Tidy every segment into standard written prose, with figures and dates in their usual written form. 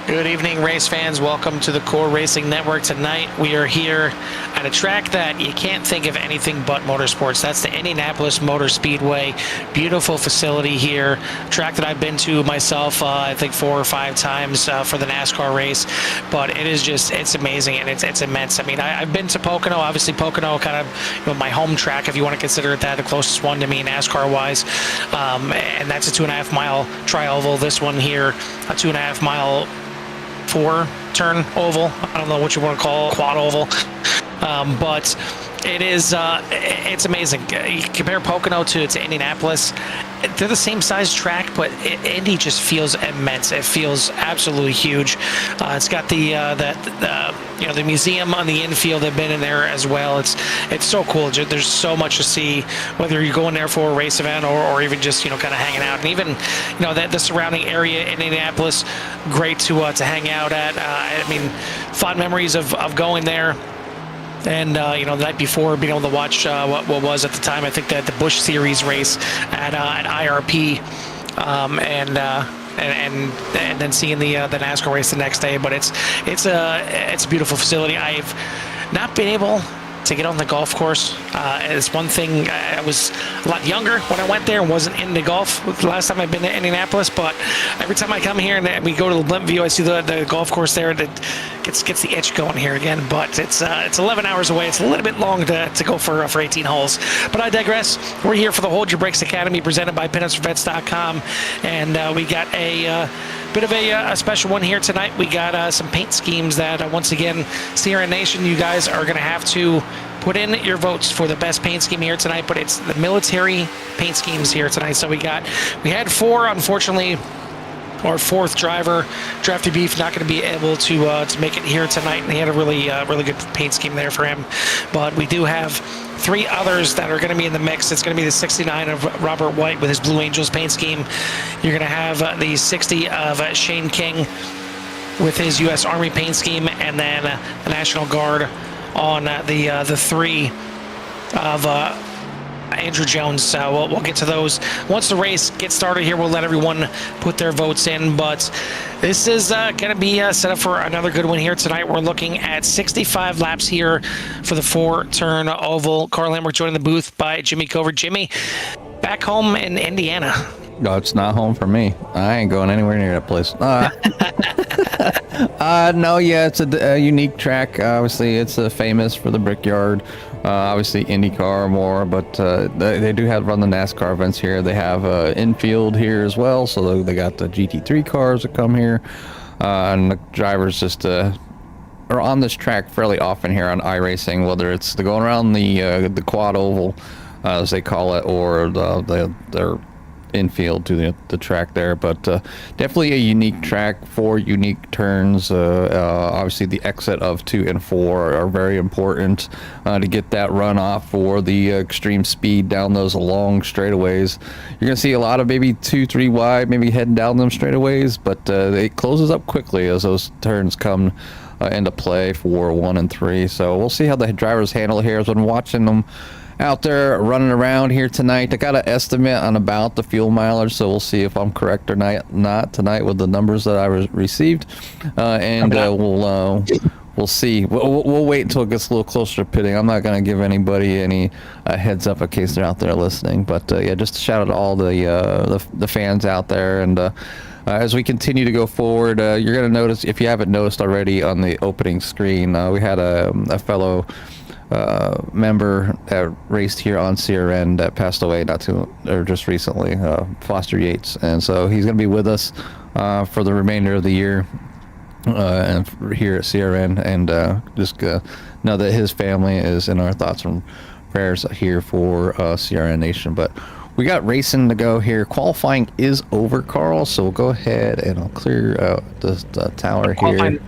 Good evening, race fans. Welcome to the Core Racing Network. Tonight, we are here at a track that you can't think of anything but motorsports. That's the Indianapolis Motor Speedway. Beautiful facility here. Track that I've been to myself, I think 4 or 5 times for the NASCAR race. But it is just, it's amazing and it's immense. I mean, I've been to Pocono. Obviously, Pocono kind of my home track, if you want to consider it that, the closest one to me NASCAR-wise. And that's a 2.5-mile tri-oval. This one here, a 2.5-mile 4-turn oval. I don't know what you want to call it, quad oval. But it is, it's amazing. You compare Pocono to Indianapolis. They're the same size track, but Indy just feels immense. It feels absolutely huge. It's got the museum on the infield. They've been in there as well. It's so cool. There's so much to see, whether you're going there for a race event or even just kind of hanging out. And even the surrounding area in Indianapolis, great to hang out at. I mean, fond memories of going there. And the night before, being able to watch what was at the time, I think that the Busch Series race at IRP, and then seeing the NASCAR race the next day. But it's a beautiful facility. I've not been able to get on the golf course. It's one thing. I was a lot younger when I went there and wasn't into golf the last time I've been to Indianapolis, but every time I come here and we go to the blimp view, I see the golf course there. That gets the itch going here again. But it's 11 hours away. It's a little bit long to go for 18 holes. But I digress. We're here for the Hold Your Brakes Academy, presented by PinUpsForVets.com, and we got a bit of a special one here tonight. We got some paint schemes that once again, Sierra Nation, you guys are going to have to put in your votes for the best paint scheme here tonight, but it's the military paint schemes here tonight. So we had 4, unfortunately. Our 4th driver, Drafty Beef, not going to be able to make it here tonight, and he had a really good paint scheme there for him. But we do have 3 others that are going to be in the mix. It's going to be the 69 of Robert White with his Blue Angels paint scheme. You're going to have the 60 of Shane King with his U.S. Army paint scheme, and then the National Guard on the 3 of Andrew Jones. We'll get to those once the race gets started here. We'll let everyone put their votes in, but this is going to be set up for another good one here tonight. We're looking at 65 laps here for the 4-turn oval. Carl Hamrick joined in the booth by Jimmy Covert. Jimmy, back home in Indiana. No, it's not home for me. I ain't going anywhere near that place. No, yeah, it's a unique track. Obviously, it's famous for the Brickyard. Obviously, IndyCar more, but they do run the NASCAR events here. They have infield here as well, so they got the GT3 cars that come here, and the drivers just are on this track fairly often here on iRacing, whether it's going around the quad oval, as they call it, or their infield to the track there. But definitely a unique track, 4 unique turns. Obviously the exit of 2 and 4 are very important to get that runoff for the extreme speed down those long straightaways. You're gonna see a lot of maybe 2-3 wide, maybe heading down them straightaways, but it closes up quickly as those turns come into play for 1 and 3. So we'll see how the drivers handle it here. As I'm watching them out there running around here tonight, I got an estimate on about the fuel mileage, so we'll see if I'm correct or not tonight with the numbers that I received, and we'll see. We'll wait until it gets a little closer to pitting. I'm not going to give anybody any heads up in case they're out there listening, but yeah, just a shout out to all the fans out there. And as we continue to go forward, you're going to notice, if you haven't noticed already, on the opening screen, we had a fellow member that raced here on CRN that passed away just recently, Foster Yates, and so he's going to be with us for the remainder of the year and here at CRN, and just know that his family is in our thoughts and prayers here for CRN Nation. But we got racing to go here. Qualifying is over, Carl, so we'll go ahead and I'll clear out the tower here.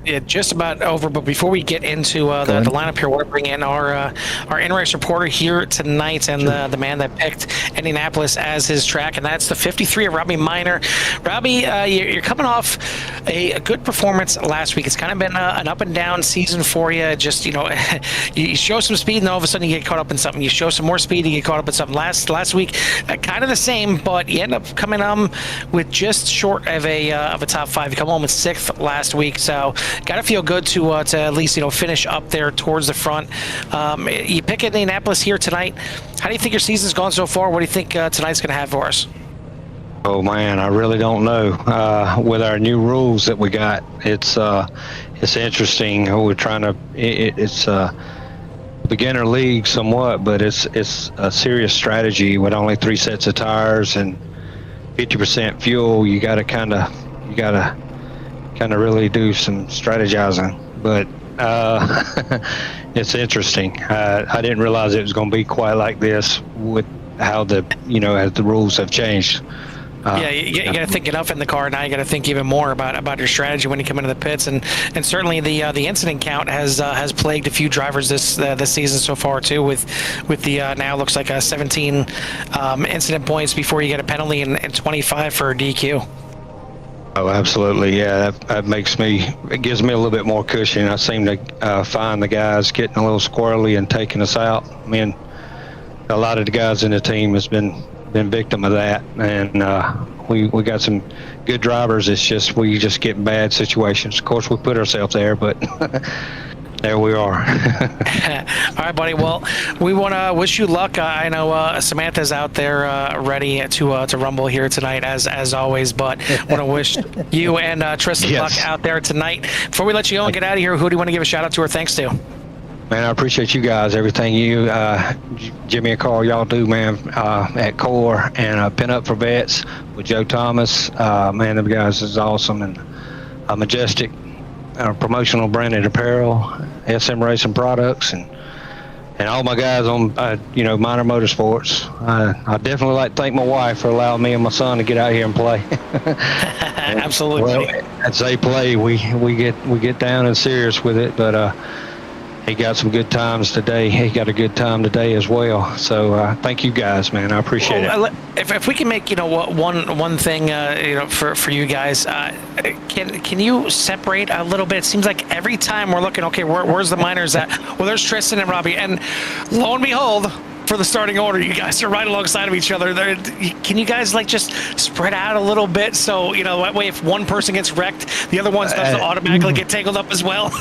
Yeah, just about over. But before we get into the lineup here, we're bringing in our in-race reporter here tonight, and the man that picked Indianapolis as his track, and that's the 53 of Robbie Minor. Robbie, you're coming off a good performance last week. It's kind of been an up and down season for you. Just you show some speed, and all of a sudden you get caught up in something. You show some more speed, and you get caught up in something. Last week, kind of the same, but you end up coming with just short of a top 5. You come home with 6th last week, so. Got to feel good to at least finish up there towards the front. You pick Indianapolis here tonight. How do you think your season's gone so far? What do you think tonight's going to have for us? Oh man, I really don't know. With our new rules that we got, it's interesting. We're trying to. It's a beginner league somewhat, but it's a serious strategy with only 3 sets of tires and 50% fuel. You got to really do some strategizing, but it's interesting. I didn't realize it was going to be quite like this with how as the rules have changed. You got to think enough in the car. Now you got to think even more about your strategy when you come into the pits, and certainly the incident count has plagued a few drivers this season so far too. With the now looks like 17 incident points before you get a penalty and 25 for a DQ. Oh, absolutely. Yeah, it gives me a little bit more cushion. I seem to find the guys getting a little squirrely and taking us out. I mean, a lot of the guys in the team has been victim of that, and we got some good drivers. It's just we just get in bad situations. Of course, we put ourselves there, but there we are. All right, buddy. Well, we want to wish you luck. I know Samantha's out there ready to rumble here tonight, as always. But want to wish you and Tristan luck out there tonight. Before we let you go and get out of here, who do you want to give a shout out to or thanks to? Man, I appreciate you guys. Everything you, Jimmy and Carl, y'all do, man, at Core and Pin Up for Vets with Joe Thomas. Man, them guys is awesome, and Majestic. Promotional branded apparel, SM Racing products, and all my guys on Minor Motorsports. I definitely like to thank my wife for allowing me and my son to get out here and play. Absolutely. Well, as they play, we get down and serious with it, but he got some good times today. He got a good time today as well. So thank you guys, man. I appreciate it. If we can make one thing for you guys, can you separate a little bit? It seems like every time we're looking, okay, where's the minors at? Well, there's Tristan and Robbie, and lo and behold, for the starting order, you guys are right alongside of each other. Can you guys just spread out a little bit so that way if one person gets wrecked, the other one doesn't automatically get tangled up as well?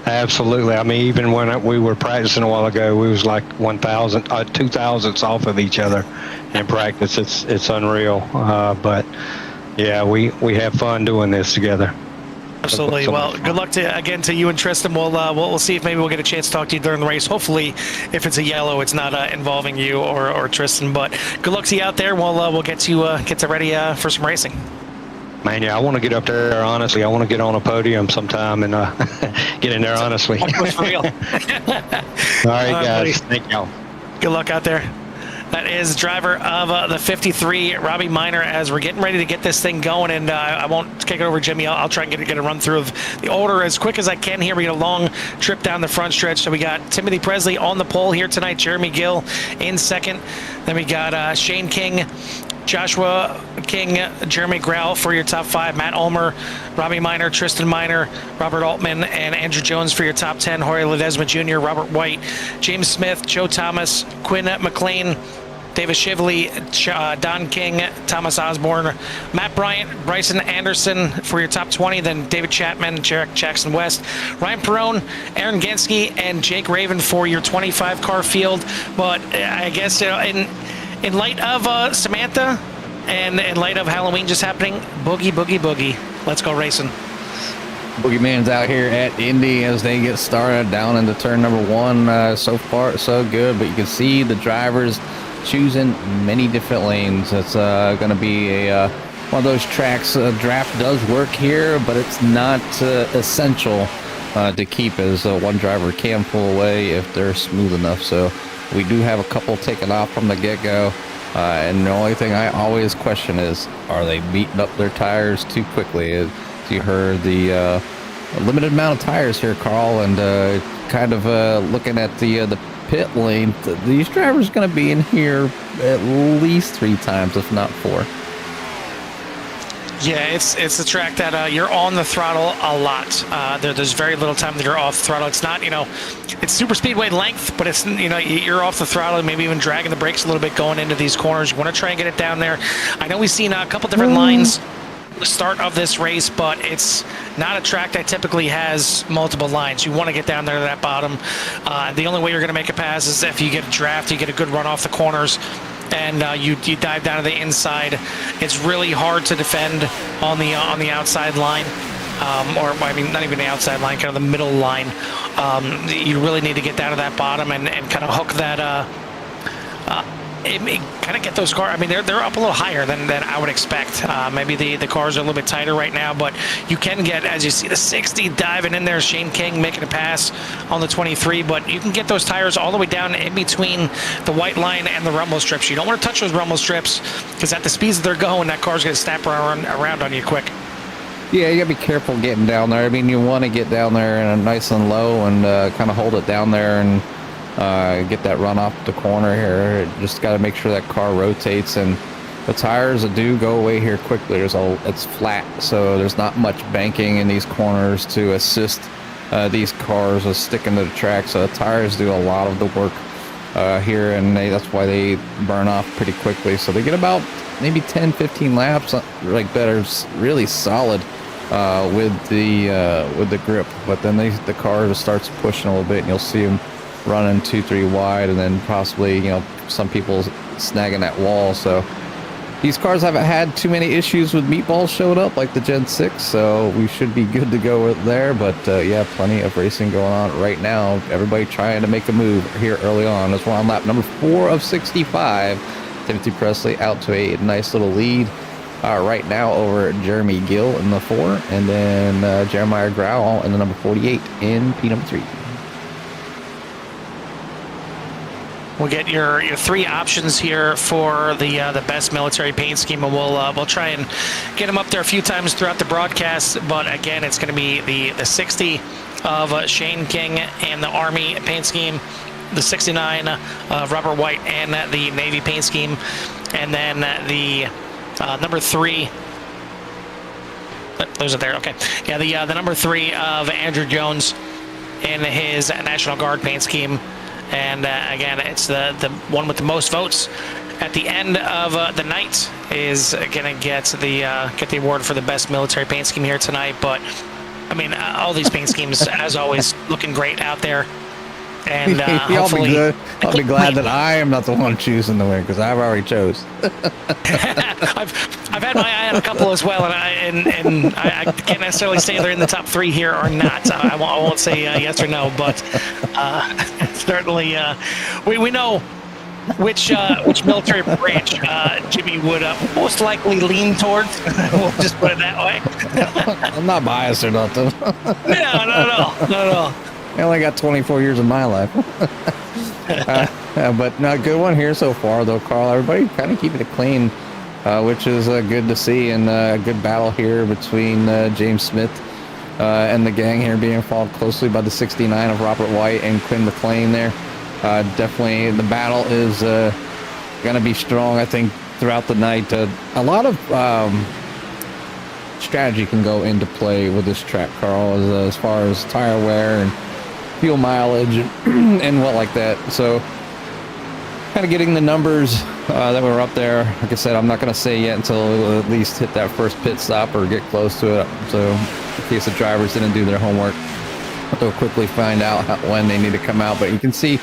Absolutely. I mean, even when we were practicing a while ago, we was like 2,000ths off of each other in practice. It's unreal. But yeah, we have fun doing this together. Absolutely. Well, good luck to you and Tristan. We'll see if maybe we'll get a chance to talk to you during the race. Hopefully, if it's a yellow, it's not involving you or Tristan. But good luck to you out there. We'll get you ready for some racing. Man, yeah, I want to get up there, honestly. I want to get on a podium sometime and get in there, honestly. For real. All right, guys. Buddy. Thank y'all. Good luck out there. That is driver of the 53, Robbie Minor, as we're getting ready to get this thing going. And I won't kick it over, Jimmy. I'll try and get a run through of the order as quick as I can here. We got a long trip down the front stretch. So we got Timothy Presley on the pole here tonight, Jeremy Gill in second. Then we got Shane King, Joshua King, Jeremy Grau for your top 5, Matt Ulmer, Robbie Minor, Tristan Minor, Robert Altman, and Andrew Jones for your top 10, Jorge Ledesma Jr., Robert White, James Smith, Joe Thomas, Quinn McLean, David Shively, Don King, Thomas Osborne, Matt Bryant, Bryson Anderson for your top 20, then David Chapman, Jackson West, Ryan Perrone, Aaron Gansky, and Jake Raven for your 25 car field. But I guess in light of Samantha and in light of Halloween just happening, boogie, boogie, boogie. Let's go racing. Boogeyman's out here at Indy as they get started down into turn number 1. So far, so good, but you can see the drivers choosing many different lanes. It's going to be one of those tracks. Draft does work here, but it's not essential to keep, as one driver can pull away if they're smooth enough. So we do have a couple taken off from the get-go, and the only thing I always question is, are they beating up their tires too quickly? As you heard the a limited amount of tires here, Carl, and kind of looking at the pit lane. These drivers are going to be in here at least 3 times, if not 4. Yeah, it's a track that you're on the throttle a lot. There's very little time that you're off the throttle. It's not, it's super speedway length, but it's, you're off the throttle, maybe even dragging the brakes a little bit going into these corners. You want to try and get it down there. I know we've seen a couple different lines at the start of this race, but it's not a track that typically has multiple lines. You want to get down there to that bottom. The only way you're going to make a pass is if you get a draft, you get a good run off the corners, and you dive down to the inside. It's really hard to defend on the outside line, or I mean not even the outside line, kind of the middle line. You really need to get down to that bottom and kind of hook that. Kind of get those cars. I mean, they're up a little higher than I would expect. Maybe the cars are a little bit tighter right now, but you can get, as you see, the 60 diving in there. Shane King making a pass on the 23, but you can get those tires all the way down in between the white line and the rumble strips. You don't want to touch those rumble strips because at the speeds that they're going, that car's going to snap around on you quick. Yeah, you got to be careful getting down there. I mean, you want to get down there and nice and low and kind of hold it down there and get that run off the corner here. Just got to make sure that car rotates, and the tires do go away here quickly. It's flat, so there's not much banking in these corners to assist these cars with sticking to the track. So the tires do a lot of the work here, and that's why they burn off pretty quickly. So they get about maybe 10-15 laps like that are really solid with the grip, but then the car just starts pushing a little bit, and you'll see them running 2-3 wide, and then possibly some people snagging that wall. So these cars haven't had too many issues with meatballs showing up like the Gen 6, so we should be good to go there. But yeah, plenty of racing going on right now. Everybody trying to make a move here early on as we're on lap number 4 of 65. Timothy Presley out to a nice little lead right now over Jeremy Gill in the 4, and then Jeremiah Grau in the number 48 in P number 3. We'll get your 3 options here for the best military paint scheme, and we'll try and get them up there a few times throughout the broadcast. But again, it's going to be the 60 of Shane King and the Army paint scheme, the 69 of Robert White and the Navy paint scheme, and then the number 3. Lose it there. Okay, yeah, the number 3 of Andrew Jones in his National Guard paint scheme. And again, it's the one with the most votes at the end of the night is going to get the award for the best military paint scheme here tonight. But I mean, all these paint schemes, as always, looking great out there. And hopefully, I'll be glad that I am not the one choosing the win, because I've already chose. I've had my eye on a couple as well, and I can't necessarily say they're in the top 3 here or not. I won't say yes or no, but certainly we know which military branch Jimmy would most likely lean towards. We'll just put it that way. I'm not biased or nothing. No, not at all. I only got 24 years of my life. But not a good one here so far, though, Carl. Everybody kind of keeping it clean, which is good to see, and a good battle here between James Smith and the gang here, being followed closely by the 69 of Robert White and Quinn McLean there. Definitely the battle is going to be strong, I think, throughout the night. A lot of strategy can go into play with this track, Carl, as far as tire wear and fuel mileage and what like that. So kind of getting the numbers that were up there. Like I said, I'm not going to say yet until we'll at least hit that first pit stop or get close to it. So in case the drivers didn't do their homework, they'll quickly find out when they need to come out. But you can see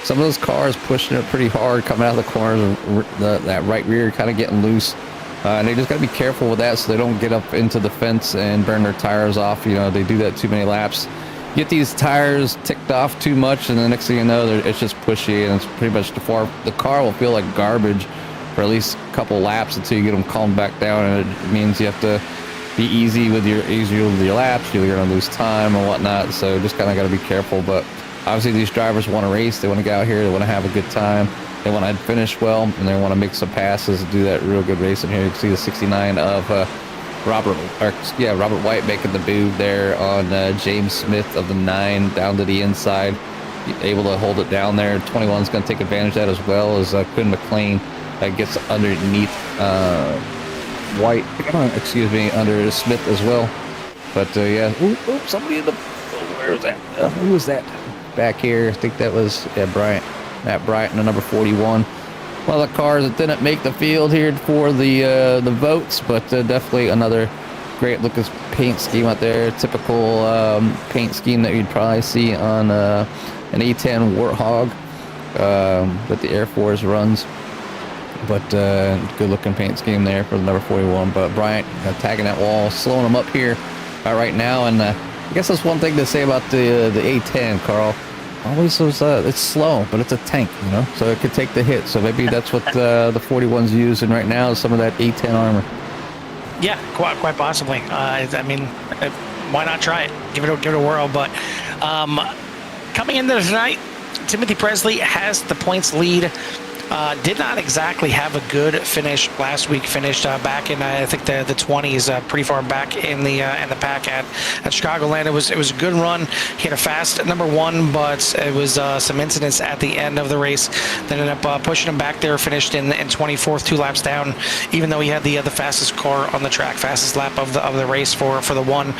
some of those cars pushing it pretty hard, coming out of the corners, that right rear kind of getting loose. And they just got to be careful with that so they don't get up into the fence and burn their tires off. They do that too many laps. Get these tires ticked off too much, and the next thing you know, it's just pushy, and it's pretty much the car will feel like garbage for at least a couple laps until you get them calmed back down. And it means you have to be easy with your laps. You're going to lose time and whatnot. So just kind of got to be careful. But obviously, these drivers want to race. They want to get out here. They want to have a good time. They want to finish well, and they want to make some passes and do that real good racing here. You can see the 69 of Robert White making the move there on James Smith of the 9 down to the inside, able to hold it down there. 21's going to take advantage of that, as well as Quinn McLean gets underneath White, under Smith as well. But yeah, somebody in the, where is that? Who was that back here? I think that was Matt Bryant, the number 41. One of the cars that didn't make the field here for the votes, but definitely another great looking paint scheme out there. Typical paint scheme that you'd probably see on an A10 Warthog that the Air Force runs. But good looking paint scheme there for the number 41. But Bryant tagging that wall, slowing him up here right now. And I guess that's one thing to say about the A10, Carl. Always was it's slow, but it's a tank, so it could take the hit. So maybe that's what the 41's using right now, is some of that A10 armor. Yeah, quite possibly. I mean, why not try it? Give it a whirl. But coming into tonight, Timothy Presley has the points lead. Did not exactly have a good finish last week. Finished back in I think the 20s, pretty far back in the pack at Chicagoland. It was a good run. He had a fast number 1, but it was some incidents at the end of the race that ended up pushing him back there. Finished in 24th, 2 laps down, even though he had the fastest car on the track, fastest lap of the race for the 1.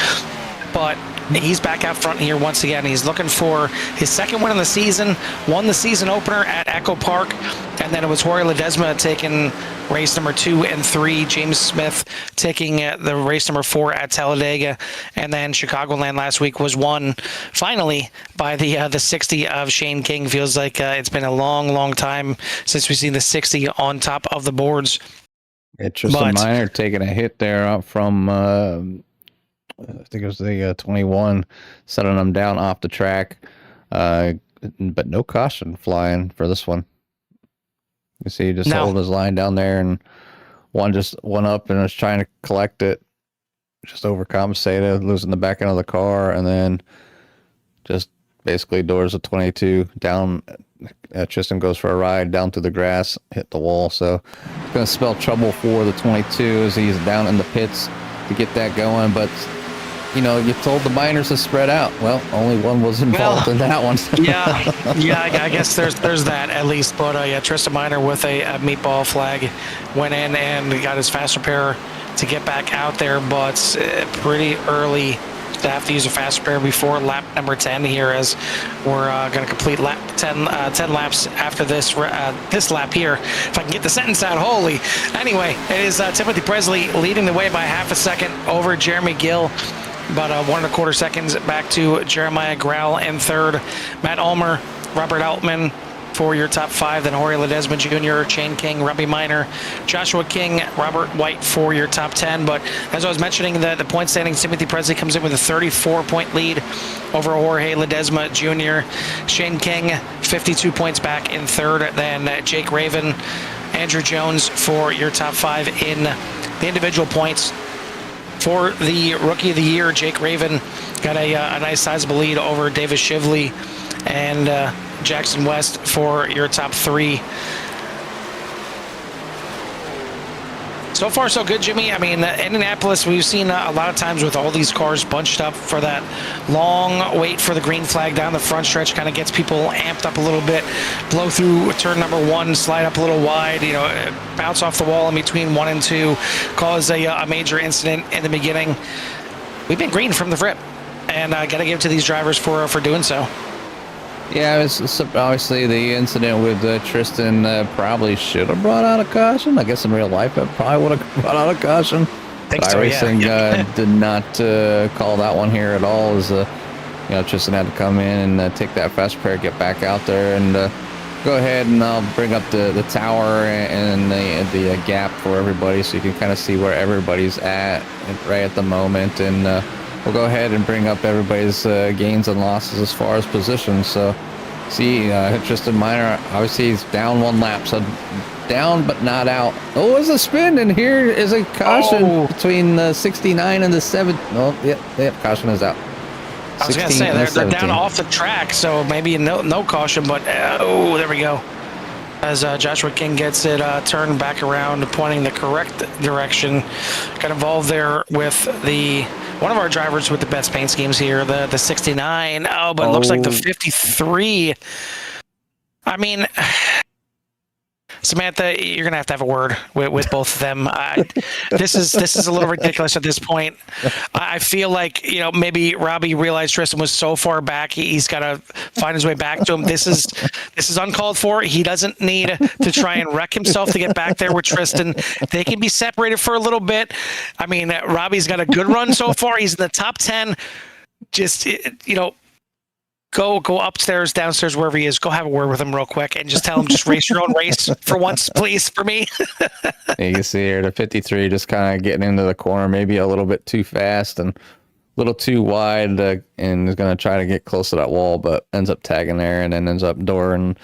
But he's back out front here once again. He's looking for his second win of the season. Won the season opener at Echo Park, and then it was Jorge Ledesma taking race number 2 and 3. James Smith taking the race number 4 at Talladega, and then Chicagoland last week was won finally by the 60 of Shane King. Feels like it's been a long time since we've seen the 60 on top of the boards. It's just a minor taking a hit there up from. I think it was the 21, setting them down off the track, but no caution flying for this one. You see, he just holding his line down there, and one just went up and was trying to collect it, just overcompensated, losing the back end of the car, and then just basically doors of 22 down. Tristan goes for a ride down through the grass, hit the wall, so it's going to spell trouble for the 22 as he's down in the pits to get that going, but you told the minors to spread out. Well, only one was involved in that one. yeah, I guess there's that at least. But yeah, Tristan Minor with a meatball flag went in and got his fast repair to get back out there, but pretty early to have to use a fast repair before lap number 10 here, as we're going to complete lap 10 laps after this lap here. If I can get the sentence out, holy. Anyway, it is Timothy Presley leading the way by half a second over Jeremy Gill. About 1.25 seconds back to Jeremiah Growell in third. Matt Ulmer, Robert Altman for your top 5. Then Jorge Ledesma Jr., Shane King, Robbie Minor, Joshua King, Robert White for your top 10. But as I was mentioning, the point standings, Timothy Presley comes in with a 34-point lead over Jorge Ledesma Jr. Shane King, 52 points back in third. Then Jake Raven, Andrew Jones for your top 5 in the individual points. For the Rookie of the Year, Jake Raven got a nice sizable lead over Davis Shively and Jackson West for your top 3. So far, so good, Jimmy. I mean, Indianapolis, we've seen a lot of times with all these cars bunched up for that long wait for the green flag down the front stretch, kind of gets people amped up a little bit, blow through turn number 1, slide up a little wide, bounce off the wall in between 1 and 2, cause a major incident in the beginning. We've been green from the rip, and got to give it to these drivers for doing so. Yeah, it's obviously the incident with Tristan probably should have brought out a caution. I guess in real life it probably would have brought out a caution. Think so, iRacing did not call that one here at all. As Tristan had to come in and take that fast repair, get back out there, and go ahead and I'll bring up the tower and the gap for everybody, so you can kind of see where everybody's at right at the moment, and we'll go ahead and bring up everybody's gains and losses as far as positions. So, see, Tristan Minor, obviously he's down 1 lap, so down but not out. Oh, it's a spin, and here is a caution between the 69 and the 7. Oh, yeah, caution is out. I was going to say, they're down off the track, so maybe no caution, but there we go. as Joshua King gets it turned back around, pointing the correct direction. Got involved there with one of our drivers with the best paint schemes here, the 69. Oh, but it looks like the 53. I mean, Samantha, you're gonna have to have a word with both of them. This is a little ridiculous at this point. I feel like maybe Robbie realized Tristan was so far back, he's got to find his way back to him. This is uncalled for. He doesn't need to try and wreck himself to get back there with Tristan. They can be separated for a little bit. I mean, Robbie's got a good run so far. He's in the top 10. Just Go upstairs, downstairs, wherever he is. Go have a word with him real quick and just tell him, just race your own race for once, please, for me. You can see here the 53 just kind of getting into the corner, maybe a little bit too fast and a little too wide, and is going to try to get close to that wall, but ends up tagging there and then ends up dooring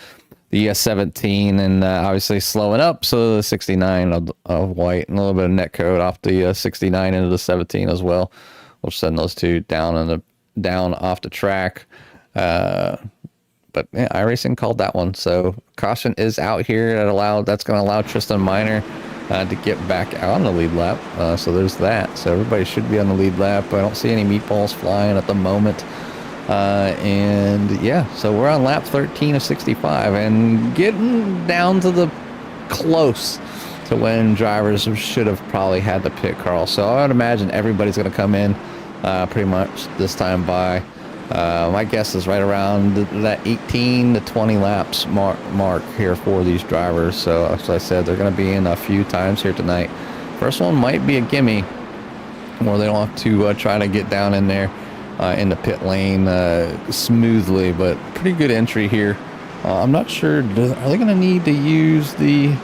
the 17 and obviously slowing up. So the 69 of white and a little bit of net code off the 69 into the 17 as well. We'll send those two down off the track. But yeah, iRacing called that one. So caution is out here. That's going to allow Tristan Minor to get back out on the lead lap. So there's that. So everybody should be on the lead lap. I don't see any meatballs flying at the moment. And yeah, so we're on lap 13 of 65 and getting down to the close to when drivers should have probably had to pit, Carl. So I would imagine everybody's going to come in pretty much this time by. My guess is right around that 18 to 20 laps mark here for these drivers. So as I said, they're going to be in a few times here tonight. First one might be a gimme, where they don't have to try to get down in there in the pit lane smoothly, but pretty good entry here. I'm not sure, are they going to need to use the...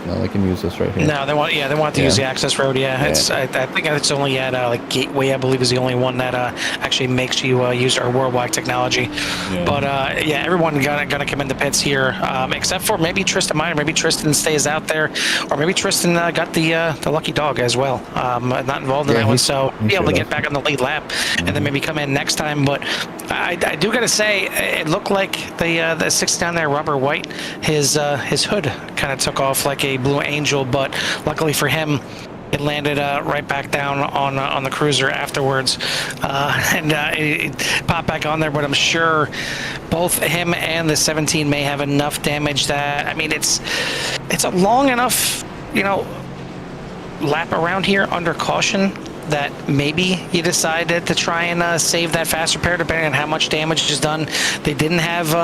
No, they can use this right here. No, they want to use the access road. Yeah, it's I think it's only at like Gateway, I believe, is the only one that actually makes you use our worldwide technology. Yeah. But yeah, everyone gonna come in the pits here, except for maybe Tristan Minor. Maybe Tristan stays out there, or maybe Tristan got the lucky dog as well. Not involved in that one, so be able to get back on the lead lap and then maybe come in next time. But I do gotta say, it looked like the 6 down there, Robert White, his hood kind of took off like a Blue Angel, but luckily for him, it landed right back down on the cruiser afterwards, and it popped back on there. But I'm sure both him and the 17 may have enough damage that, I mean, it's a long enough lap around here under caution that maybe you decided to try and save that fast repair depending on how much damage is done. They didn't have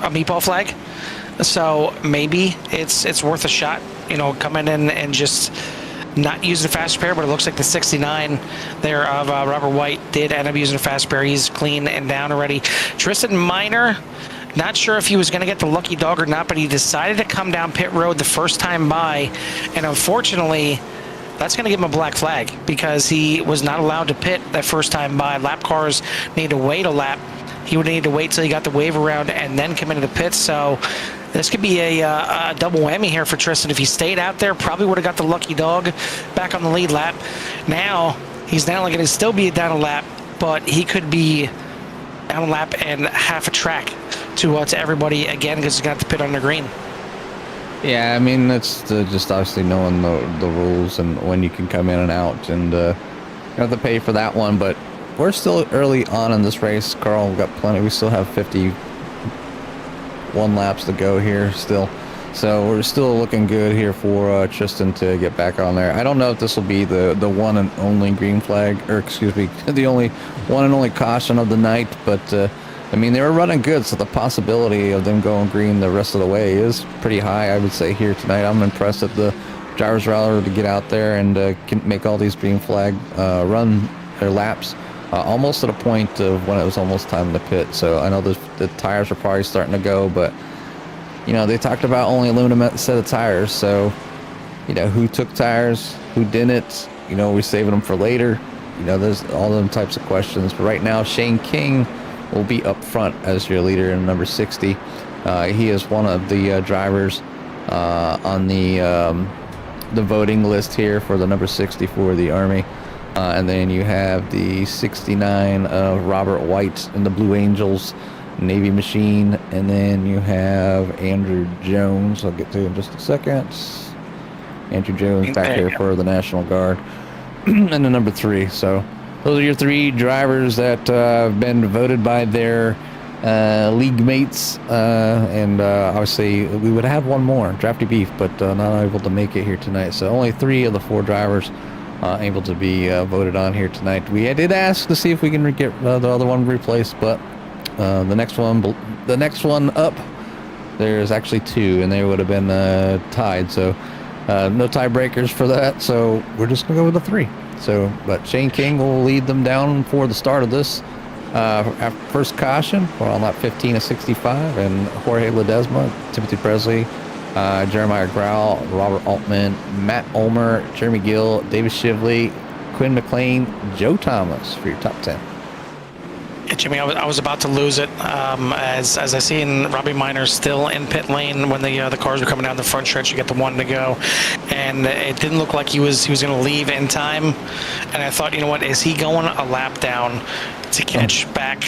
a meatball flag, so maybe it's worth a shot, coming in and just not using a fast repair. But it looks like the 69 there of Robert White did end up using a fast repair. He's clean and down already. Tristan Minor, not sure if he was going to get the lucky dog or not, but he decided to come down pit road the first time by, and unfortunately that's going to give him a black flag because he was not allowed to pit that first time by. Lap cars need to wait a lap. He would need to wait till he got the wave around and then come into the pits. So this could be a double whammy here for Tristan. If he stayed out there, probably would have got the lucky dog back on the lead lap. Now he's not only going to still be down a lap, but he could be down a lap and half a track to everybody again because he's going to have to pit under green. Yeah, I mean, that's just obviously knowing the rules and when you can come in and out, and you have to pay for that one. But we're still early on in this race, Carl. We've got plenty. We still have 51 laps to go here still. So we're still looking good here for Tristan to get back on there. I don't know if this will be the one and only green flag, or excuse me, the only one and only caution of the night. But I mean, they were running good, so the possibility of them going green the rest of the way is pretty high, I would say, here tonight. I'm impressed that the drivers were able to get out there and can make all these green flag run their laps. Almost to the point of when it was almost time to pit. So I know the tires are probably starting to go, but they talked about only aluminum set of tires. So who took tires, who didn't, we're saving them for later. There's all them types of questions. But right now, Shane King will be up front as your leader in number 60. He is one of the drivers on the voting list here for the number 60 for the Army. And then you have the 69 of Robert White and the Blue Angels Navy Machine, and then you have Andrew Jones. I'll get to in just a second. Andrew Jones back here for the National Guard. And then number 3. So those are your 3 drivers that have been voted by their league mates. And obviously we would have one more, Drafty Beef, but not able to make it here tonight. So only 3 of the 4 drivers able to be voted on here tonight. We did ask to see if we can get the other one replaced, but the next one up, there's actually 2, and they would have been tied. So no tiebreakers for that. So we're just gonna go with the 3. So, but Shane King will lead them down for the start of this after first caution. We're on lap 15 of 65, and Jorge Ledesma, Timothy Presley, Jeremiah Grau, Robert Altman, Matt Ulmer, Jeremy Gill, David Shively, Quinn McLean, Joe Thomas for your top 10. Yeah, Jimmy, I was about to lose it as I seen Robbie Minor still in pit lane when the cars were coming down the front stretch to get the 1 to go, and it didn't look like he was going to leave in time. And I thought, you know what, is he going a lap down to catch back,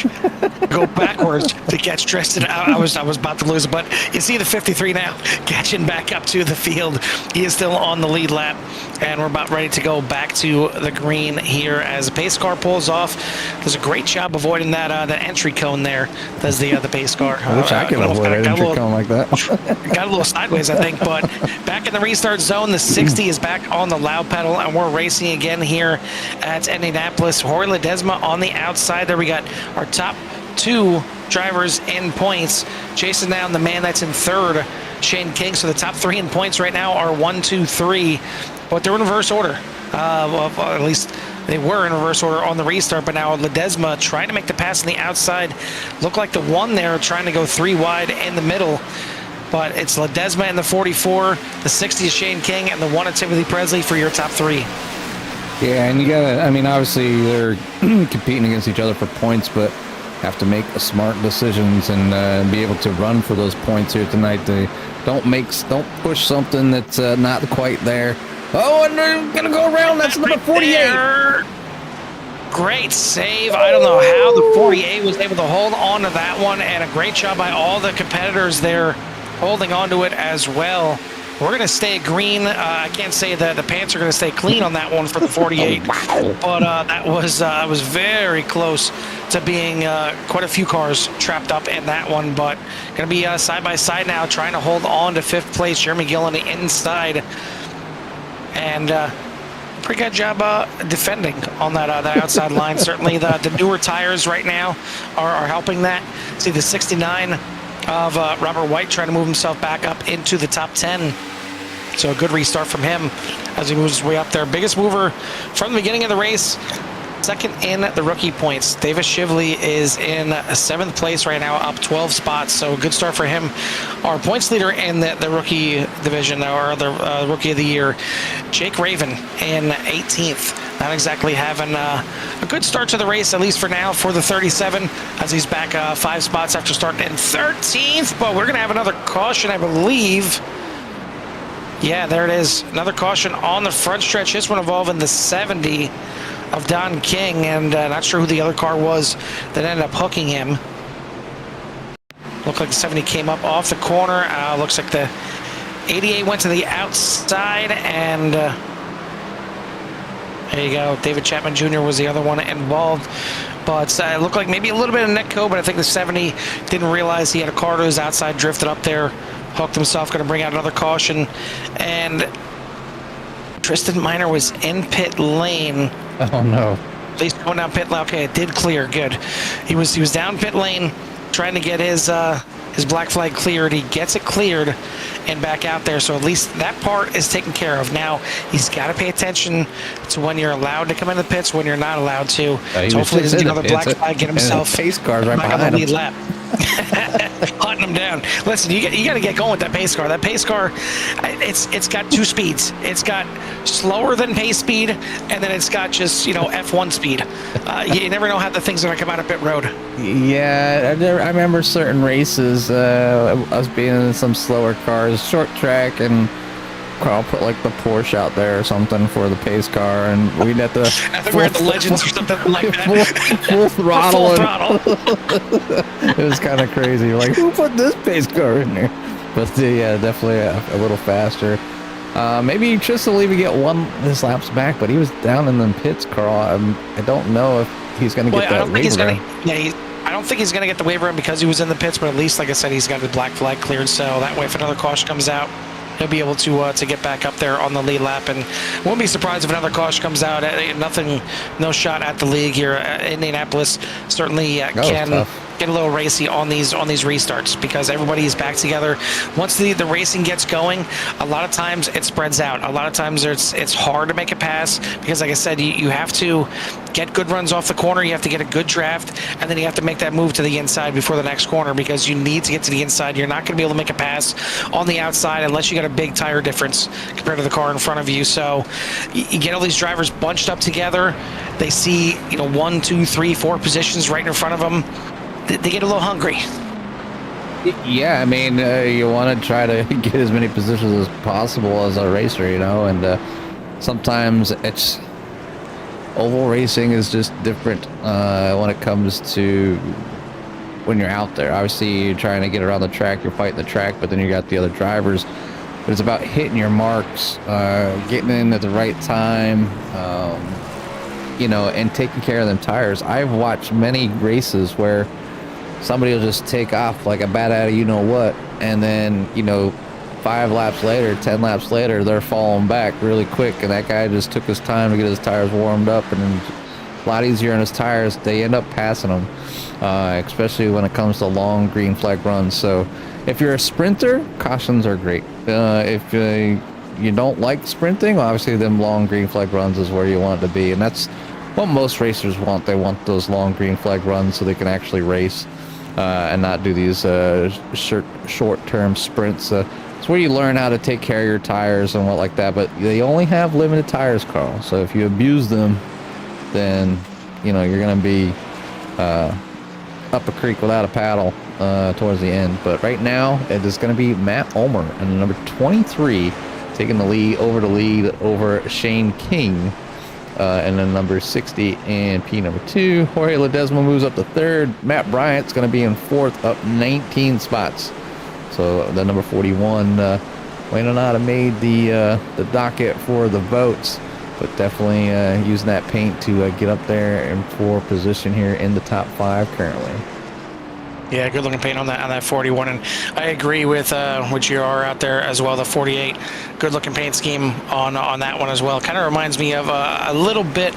go backwards to catch Tristan? I was about to lose it, but you see the 53 now catching back up to the field. He is still on the lead lap, and we're about ready to go back to the green here as the pace car pulls off. Does a great job avoiding that entry cone there. Does the pace car? I wish I could avoid an entry cone like that. Got a little sideways, I think, but back in the restart zone. The 60 is back on the loud pedal, and we're racing again here at Indianapolis. Jorge Ledesma on the outside. There we got our top 2 drivers in points, chasing down the man that's in 3rd, Shane King. So the top 3 in points right now are 1, 2, 3, but they're in reverse order. Well, at least they were in reverse order on the restart, but now Ledesma trying to make the pass on the outside. Look like the 1 there trying to go 3 wide in the middle, but it's Ledesma in the 44, the 60 is Shane King, and the 1 is Timothy Presley for your top 3. Yeah, and you gotta, I mean, obviously they're competing against each other for points, but have to make smart decisions and be able to run for those points here tonight. They don't push something that's not quite there. Oh, and they're gonna go around. That's number 48. Great save. I don't know how the 48 was able to hold on to that one, and a great job by all the competitors there holding on to it as well. We're going to stay green. I can't say that the pants are going to stay clean on that one for the 48, but that was very close to being quite a few cars trapped up in that one. But going to be side by side now, trying to hold on to 5th place. Jeremy Gill on the inside, and pretty good job defending on that outside line. Certainly the newer tires right now are helping that. See the 69 of Robert White trying to move himself back up into the top 10. So a good restart from him as he moves his way up there. Biggest mover from the beginning of the race. 2nd in the rookie points. Davis Shively is in 7th place right now, up 12 spots. So a good start for him. Our points leader in the rookie division, or the rookie of the year, Jake Raven in 18th. Not exactly having a good start to the race, at least for now, for the 37, as he's back 5 spots after starting in 13th. But we're going to have another caution, I believe. Yeah, there it is. Another caution on the front stretch. This one involving the 70 of Don King, and not sure who the other car was that ended up hooking him. Looked like the 70 came up off the corner. Looks like the 88 went to the outside, and there you go. David Chapman Jr. was the other one involved. But it looked like maybe a little bit of netco, but I think the 70 didn't realize he had a car to his outside, drifted up there, hooked himself, going to bring out another caution. And Tristan Minor was in pit lane. Oh, no. At least going down pit lane. Okay, it did clear. Good. He was down pit lane trying to get his black flag cleared. He gets it cleared and back out there. So at least that part is taken care of. Now he's got to pay attention to when you're allowed to come in the pits, when you're not allowed to. So hopefully he doesn't get another black flag, get himself pace cars right behind him. Lap. Hunting him down. Listen, you got to get going with that pace car. That pace car, it's got 2 speeds. It's got slower than pace speed, and then it's got just F1 speed. You never know how the thing's going to come out of pit road. Yeah, I remember certain races, us being in some slower cars, short track, and Carl put like the Porsche out there or something for the pace car, and we'd have to I think we're at the Legends or something like that. full throttle. Full throttle. It was kind of crazy. Like, who put this pace car in there? But yeah, definitely a little faster. Maybe Tristan will even get his laps back, but he was down in the pits, Carl. I don't know if he's going to get that waiver. I don't think he's going to get the waiver in because he was in the pits, but at least, like I said, he's got the black flag cleared. So that way, if another caution comes out, he'll be able to get back up there on the lead lap. And won't be surprised if another caution comes out. No shot at the league here. Indianapolis certainly can get a little racy on these restarts because everybody is back together. Once the racing gets going, a lot of times it spreads out. A lot of times it's hard to make a pass because, like I said, you have to get good runs off the corner. You have to get a good draft, and then you have to make that move to the inside before the next corner because you need to get to the inside. You're not going to be able to make a pass on the outside unless you got a big tire difference compared to the car in front of you. So you get all these drivers bunched up together. They see 1, 2, 3, 4 positions right in front of them. They get a little hungry. Yeah, I mean, you want to try to get as many positions as possible as a racer, and sometimes it's oval racing is just different when it comes to when you're out there. Obviously, you're trying to get around the track, you're fighting the track, but then you got the other drivers. But it's about hitting your marks, getting in at the right time, and taking care of them tires. I've watched many races where somebody will just take off like a bat out of what, and then 5 laps later, 10 laps later, they're falling back really quick, and that guy just took his time to get his tires warmed up, and then a lot easier on his tires. They end up passing them, especially when it comes to long green flag runs. So if you're a sprinter, cautions are great. If you don't like sprinting, well, obviously them long green flag runs is where you want it to be, and that's what most racers want. They want those long green flag runs so they can actually race and not do these short-term sprints. It's where you learn how to take care of your tires and what like that, but they only have limited tires, Carl. So if you abuse them, then you're going to be up a creek without a paddle towards the end. But right now, it is going to be Matt Ulmer and number 23 taking the lead over Shane King. And then number 60 and P number 2. Jorge Ledesma moves up to 3rd. Matt Bryant's going to be in 4th, up 19 spots. So the number 41 might not have made the docket for the votes, but definitely using that paint to get up there in 4th position here in the top 5 currently. Yeah, good looking paint on that 41, and I agree with GR out there as well. The 48, good looking paint scheme on that one as well. Kind of reminds me of a little bit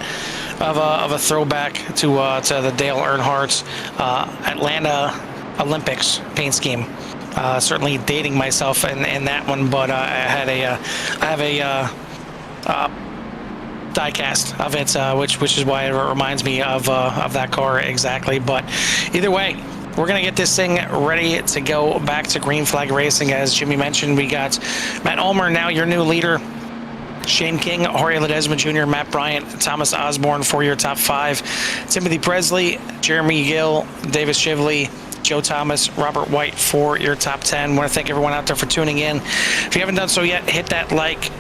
of a throwback to the Dale Earnhardt's Atlanta Olympics paint scheme. Certainly dating myself in that one, but I have a die-cast of it, which is why it reminds me of that car exactly. But either way, we're going to get this thing ready to go back to green flag racing. As Jimmy mentioned, we got Matt Ulmer, now your new leader. Shane King, Jorge Ledesma Jr., Matt Bryant, Thomas Osborne for your top 5. Timothy Presley, Jeremy Gill, Davis Shively, Joe Thomas, Robert White for your top 10. Want to thank everyone out there for tuning in. If you haven't done so yet, hit that like,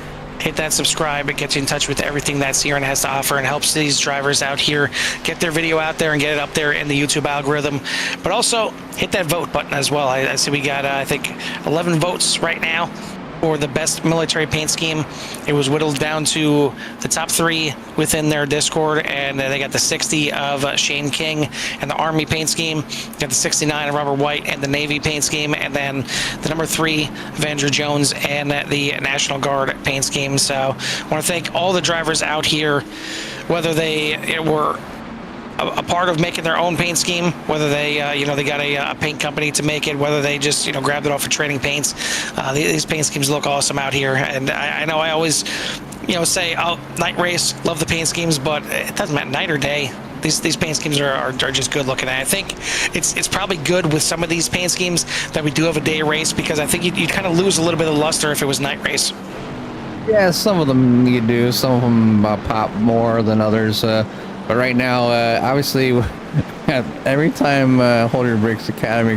hit that subscribe. It gets you in touch with everything that Sierra has to offer and helps these drivers out here get their video out there and get it up there in the YouTube algorithm. But also hit that vote button as well. I see we got, I think, 11 votes right now for the best military paint scheme. It was whittled down to the top 3 within their Discord, and they got the 60 of Shane King and the Army paint scheme, got the 69 of Robert White and the Navy paint scheme, and then the number 3 of Andrew Jones and the National Guard paint scheme. So I want to thank all the drivers out here, whether they were a part of making their own paint scheme, whether they they got a paint company to make it, whether they just grabbed it off of Trading Paints. These paint schemes look awesome out here, and I know I always say, oh, night race, love the paint schemes, but it doesn't matter night or day. These paint schemes are just good looking. And I think it's probably good with some of these paint schemes that we do have a day race, because I think you'd kind of lose a little bit of luster if it was night race. Yeah, some of them you do. Some of them pop more than others. But right now, obviously, Every time Hold Your Brakes Academy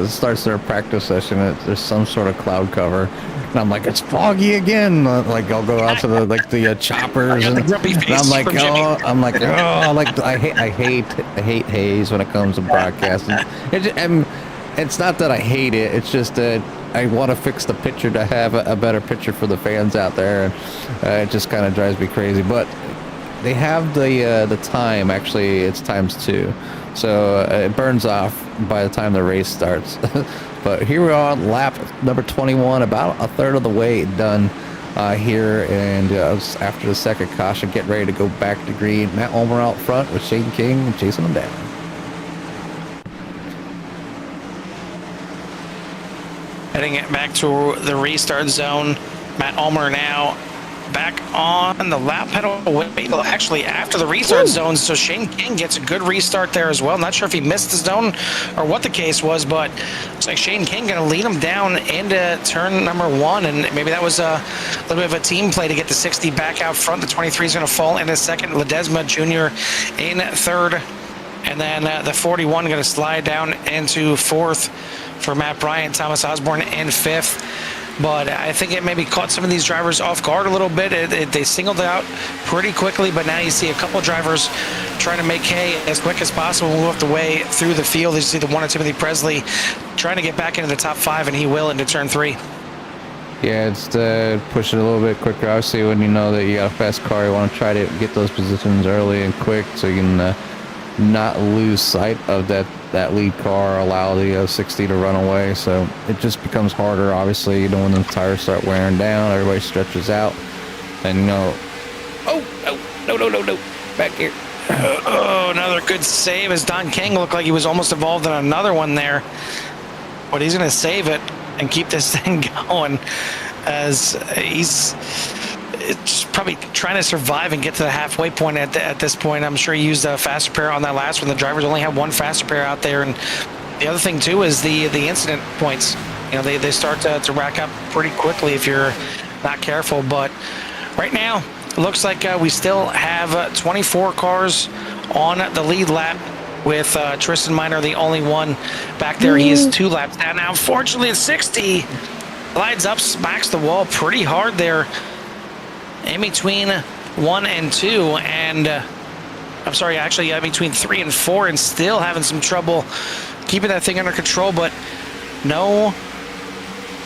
starts their practice session, there's some sort of cloud cover, and I'm like, it's foggy again. Like I'll go out to the choppers, I got the grumpy and I'm face like, from Jimmy. I hate haze when it comes to broadcasting. It's not that I hate it. It's just that I want to fix the picture to have a better picture for the fans out there, and it just kind of drives me crazy. But they have the time. Actually, it's ×2, so it burns off by the time the race starts. But here we are, lap number 21, about a third of the way done here, and after the second caution, getting ready to go back to green. Matt Ulmer out front with Shane King chasing him down. Heading it back to the restart zone. Matt Ulmer now back on the lap pedal. Actually, after the restart zone, so Shane King gets a good restart there as well. Not sure if he missed the zone or what the case was, but looks like Shane King going to lead him down into turn number 1, and maybe that was a little bit of a team play to get the 60 back out front. The 23 is going to fall in second. Ledesma Jr. in third, and then the 41 going to slide down into fourth for Matt Bryant. Thomas Osborne in fifth. But I think it maybe caught some of these drivers off guard a little bit. They singled out pretty quickly, but now you see a couple drivers trying to make hay as quick as possible, move the way through the field. You see the one of Timothy Presley trying to get back into the top 5, and he will into turn 3. Yeah, it's push it a little bit quicker. Obviously, when you know that you got a fast car, you want to try to get those positions early and quick so you can not lose sight of that lead car, allow the 60 to run away. So it just becomes harder, obviously, when the tires start wearing down, everybody stretches out, and no, back here. Another good save as Don King looked like he was almost involved in another one there, but he's going to save it and keep this thing going, as he's just probably trying to survive and get to the halfway point at this point. I'm sure he used a faster pair on that last one. The drivers only have one faster pair out there, and the other thing too is the incident points. They start to rack up pretty quickly if you're not careful. But right now it looks like we still have 24 cars on the lead lap, with Tristan Minor the only one back there. He is 2 laps down now. Unfortunately, at 60, glides up, smacks the wall pretty hard there in between 1 and 2, and I'm sorry, actually between 3 and 4, and still having some trouble keeping that thing under control, but no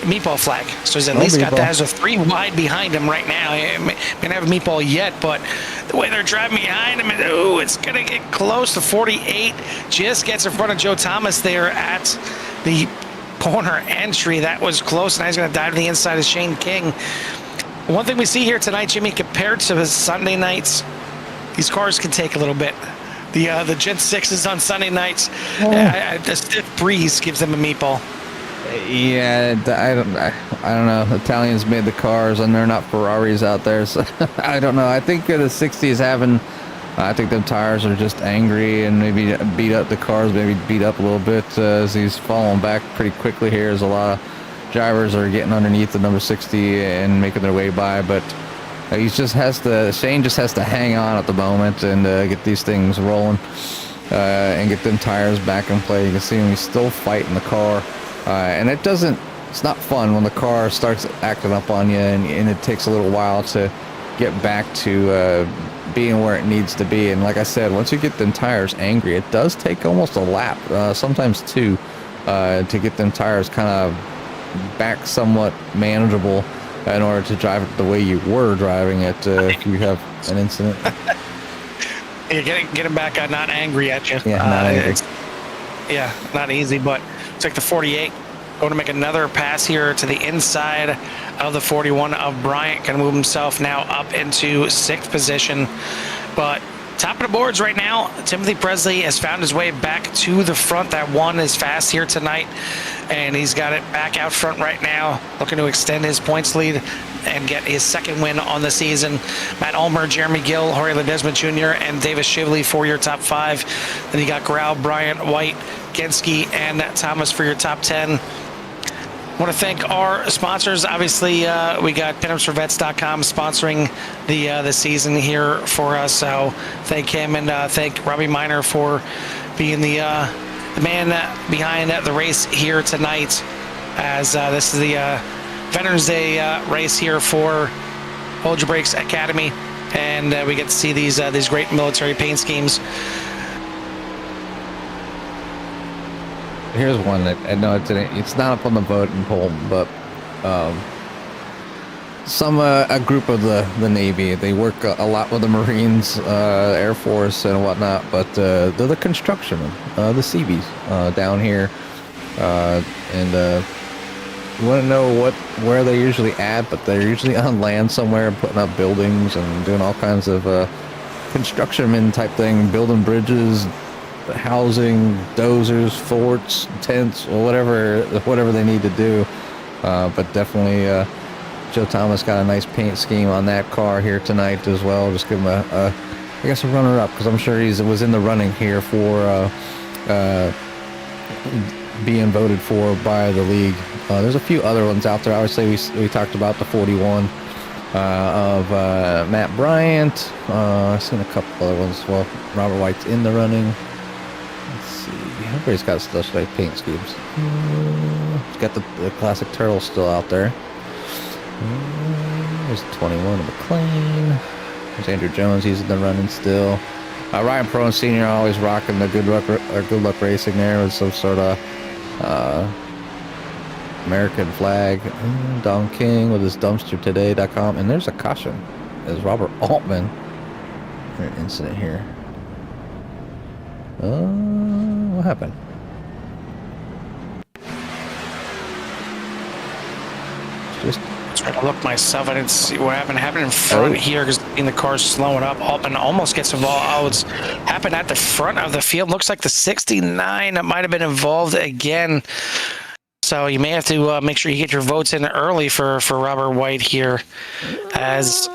meatball flag. So he's at least got that as a 3 wide behind him right now. He may not have a meatball yet, but the way they're driving behind him, it's going to get close. To 48 just gets in front of Joe Thomas there at the corner entry. That was close, and now he's going to dive to the inside of Shane King. One thing we see here tonight, Jimmy, compared to the Sunday nights, these cars can take a little bit. The Gen 6s on Sunday nights, the stiff breeze gives them a meatball. Yeah, I don't know. Italians made the cars, and they're not Ferraris out there, so I don't know. I think the 60s I think them tires are just angry and maybe beat up the cars, maybe beat up a little bit as he's falling back pretty quickly here. There's a lot of drivers are getting underneath the number 60 and making their way by, but Shane just has to hang on at the moment and get these things rolling and get them tires back in play. You can see him, he's still fighting the car, and it's not fun when the car starts acting up on you, and it takes a little while to get back to being where it needs to be. And like I said, once you get them tires angry, it does take almost a lap, sometimes 2, to get them tires kind of back somewhat manageable in order to drive it the way you were driving it if you have an incident. You get him back not angry at you. Yeah, not angry. Not easy, but it's like the 48 going to make another pass here to the inside of the 41 of Bryant. Going to move himself now up into 6th position, but top of the boards right now, Timothy Presley has found his way back to the front. That 1 is fast here tonight, and he's got it back out front right now, looking to extend his points lead and get his 2nd win on the season. Matt Ulmer, Jeremy Gill, Jorge Ledesma Jr., and Davis Shively for your top 5. Then you got Grau, Bryant, White, Genske, and Thomas for your top 10. want to thank our sponsors. Obviously, we got PinUpsForVets.com sponsoring the season here for us. So thank him, and thank Robbie Miner for being the man behind the race here tonight, as this is the Veterans Day race here for Hold Your Brakes Academy, and we get to see these great military paint schemes. Here's one that I know it's not up on the voting poll, but a group of the Navy, they work a lot with the Marines, Air Force, and whatnot. But they're the constructionmen, the Seabees down here, and you want to know where they're usually at, but they're usually on land somewhere, putting up buildings and doing all kinds of constructionmen type thing, building bridges, housing, dozers, forts, tents, or whatever they need to do. But definitely Joe Thomas got a nice paint scheme on that car here tonight as well. Just give him a runner-up, because I'm sure he was in the running here for being voted for by the league. There's a few other ones out there. Obviously, we talked about the 41 of Matt Bryant. I've seen a couple other ones. Well, Robert White's in the running. Let's see. Everybody's got such nice paint schemes. It's got the classic turtle still out there. There's 21 of McLean. There's Andrew Jones. He's in the running still. Ryan Perone Sr. always rocking the Good Luck Racing there with some sort of American flag. Don King with his dumpstertoday.com. And there's a caution. There's Robert Altman. An incident here. What happened? Just trying to look myself. I didn't see what happened in front here, because the car's slowing up. Altman almost gets involved. Oh, it's happened at the front of the field. Looks like the 69 might have been involved again. So you may have to make sure you get your votes in early for Robert White here, as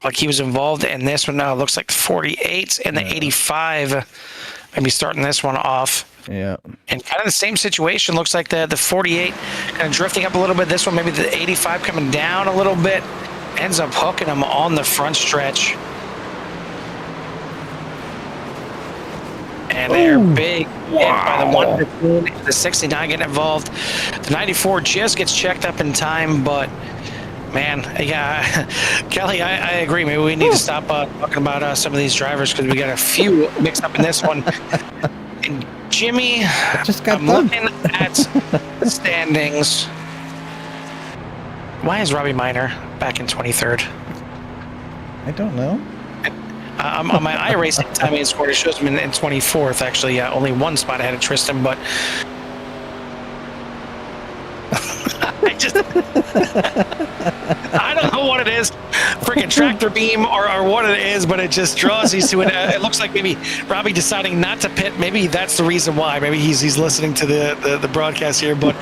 like he was involved in this one. Now it looks like 48 and the 85 maybe starting this one off. Yeah. And kind of the same situation. Looks like the 48 kind of drifting up a little bit. This one, maybe the 85 coming down a little bit. Ends up hooking him on the front stretch. And they're big by the 115, the 69 getting involved. The 94 just gets checked up in time, but man, yeah, Kelly, I agree. Maybe we need to stop talking about some of these drivers, because we got a few mixed up in this one. And Jimmy, I'm looking at the standings. Why is Robbie Miner back in 23rd? I don't know. On my iRacing time he scored, it shows him in 24th, actually. Only one spot ahead of Tristan, but I don't know what it is, freaking tractor beam or what it is, but it just draws these to it. It looks like maybe Robbie deciding not to pit. Maybe that's the reason why. Maybe he's listening to the broadcast here, but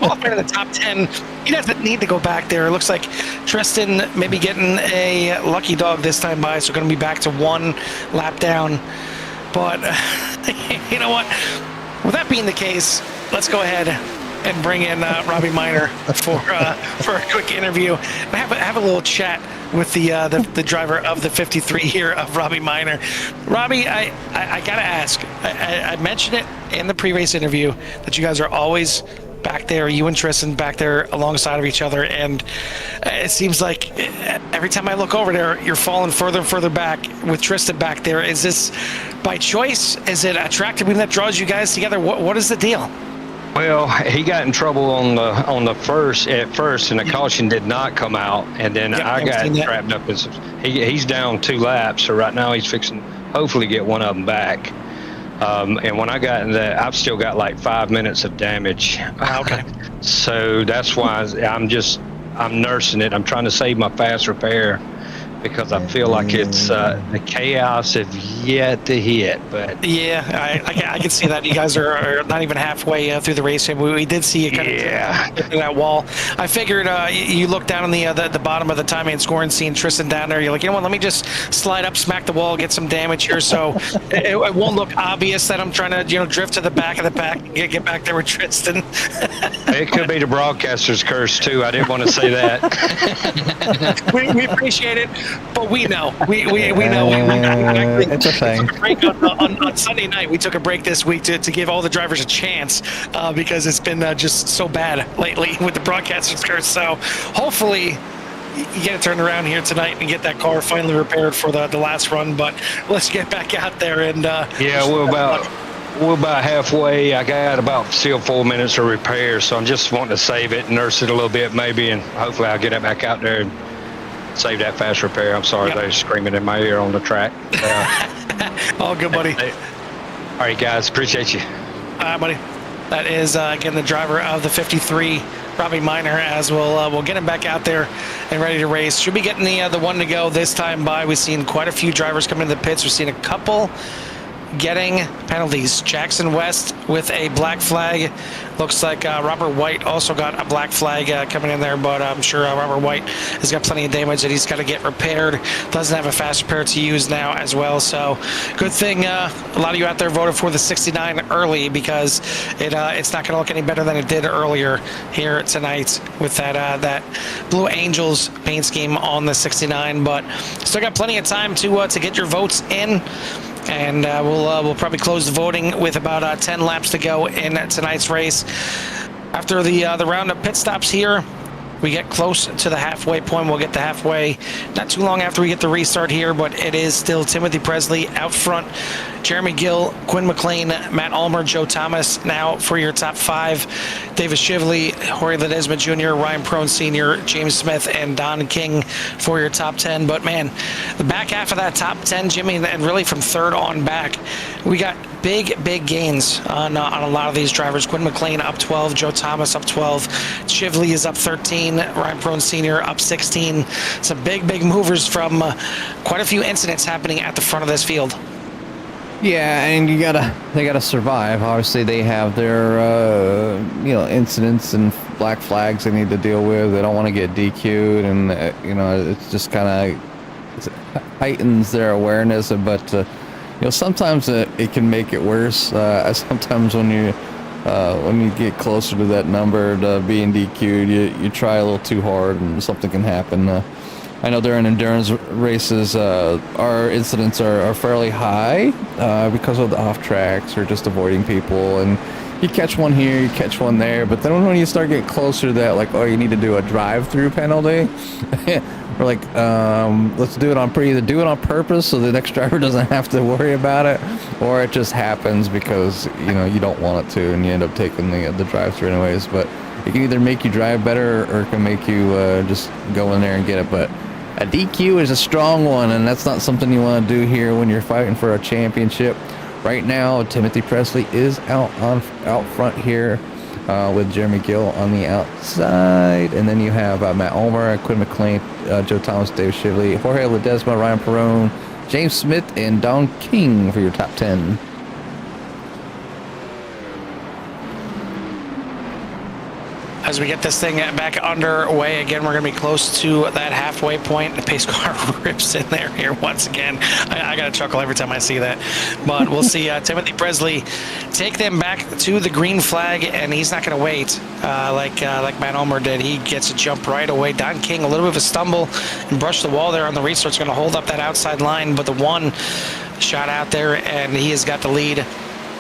off in the top 10, he doesn't need to go back there. It looks like Tristan maybe getting a lucky dog this time by, so going to be back to one lap down. But you know what? With that being the case, let's go ahead and bring in Robbie Miner for a quick interview and have a little chat with the driver of the 53 here of Robbie Miner. Robbie, I gotta ask. I mentioned it in the pre-race interview that you guys are always back there, you and Tristan back there alongside of each other, and it seems like every time I look over there, you're falling further and further back with Tristan back there. Is this by choice? Is it a tractor beam that draws you guys together? What is the deal? Well, he got in trouble on the first, and the caution did not come out, and then I got trapped up. He's down 2 laps, so right now he's fixing hopefully get one of them back. And when I got in that, I've still got like 5 minutes of damage. Okay. So that's why I'm nursing it. I'm trying to save my fast repair, because I feel like it's the chaos have yet to hit. But Yeah, I can see that. You guys are not even halfway through the race. We did see you kind of get through that wall. I figured you look down on the bottom of the timing and scoring scene, Tristan down there. You're like, you know what? Let me just slide up, smack the wall, get some damage here, so it won't look obvious that I'm trying to drift to the back of the pack and get back there with Tristan. It could be the broadcaster's curse too. I didn't want to say that. we appreciate it, but we know. We know. It's a thing. We took a break on Sunday night. We took a break this week to give all the drivers a chance because it's been just so bad lately with the broadcaster's curse. So hopefully you get it turned around here tonight and get that car finally repaired for the last run. But let's get back out there and we're about halfway. I got about still 4 minutes of repair, so I'm just wanting to save it and nurse it a little bit maybe, and hopefully I'll get it back out there and save that fast repair. I'm sorry, they're screaming in my ear on the track. All good, buddy. All right, guys, appreciate you. All right, buddy. That is again the driver of the 53, Robbie Minor. As we'll get him back out there and ready to race. Should be getting the one to go this time by. We've seen quite a few drivers come into the pits. We've seen a couple getting penalties. Jackson West with a black flag. Looks like Robert White also got a black flag coming in there, but I'm sure Robert White has got plenty of damage that he's got to get repaired. Doesn't have a fast repair to use now as well, so good thing a lot of you out there voted for the 69 early, because it's not going to look any better than it did earlier here tonight with that Blue Angels paint scheme on the 69, but still got plenty of time to get your votes in. And we'll probably close the voting with about 10 laps to go in tonight's race. After the round of pit stops here, we get close to the halfway point. We'll get to halfway not too long after we get the restart here, but it is still Timothy Presley out front, Jeremy Gill, Quinn McLean, Matt Ulmer, Joe Thomas now for your top 5. Davis Shively, Jorge Ledesma Jr., Ryan Prone Sr., James Smith, and Don King for your top 10. But man, the back half of that top 10, Jimmy, and really from third on back, we got big gains on a lot of these drivers. Quinn McLean up 12, Joe Thomas up 12, Shively is up 13, Ryan Prone Sr. up 16. Some big movers from quite a few incidents happening at the front of this field. Yeah, and they gotta survive. Obviously, they have their incidents and black flags they need to deal with. They don't want to get DQ'd, and it's just kind of heightens their awareness. But sometimes it can make it worse. Sometimes when you get closer to that number to being DQ'd, you try a little too hard, and something can happen. I know during endurance races, our incidents are fairly high because of the off tracks or just avoiding people. And you catch one here, you catch one there. But then when you start getting closer to that, like, oh, you need to do a drive-through penalty, we're like, let's do it either do it on purpose so the next driver doesn't have to worry about it, or it just happens because you don't want it to, and you end up taking the drive-through anyways. But it can either make you drive better or it can make you just go in there and get it. But a DQ is a strong one, and that's not something you want to do here when you're fighting for a championship. Right now, Timothy Presley is out front here with Jeremy Gill on the outside. And then you have Matt Ulmer, Quinn McLean, Joe Thomas, Dave Shively, Jorge Ledesma, Ryan Perrone, James Smith, and Don King for your top 10. As we get this thing back underway again, we're going to be close to that halfway point. The pace car rips in there here once again. I got to chuckle every time I see that. But we'll see Timothy Presley take them back to the green flag, and he's not going to wait like Matt Ulmer did. He gets a jump right away. Don King, a little bit of a stumble and brushed the wall there on the restart's going to hold up that outside line, but the one shot out there, and he has got the lead.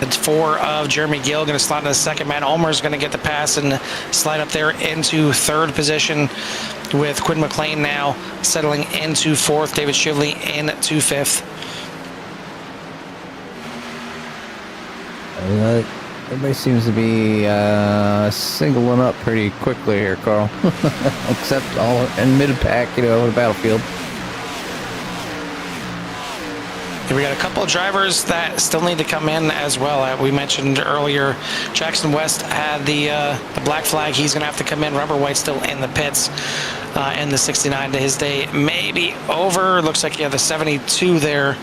It's 4 of Jeremy Gill going to slide into the second. Matt Ulmer is going to get the pass and slide up there into third position, with Quinn McLean now settling into fourth. David Shively into fifth. Everybody seems to be singling up pretty quickly here, Carl. Except all in mid-pack, the battlefield. We got a couple of drivers that still need to come in as well. We mentioned earlier, Jackson West had the black flag. He's going to have to come in. Rubber White still in the pits in the 69 to his day. Maybe over. Looks like, yeah, the 72 there.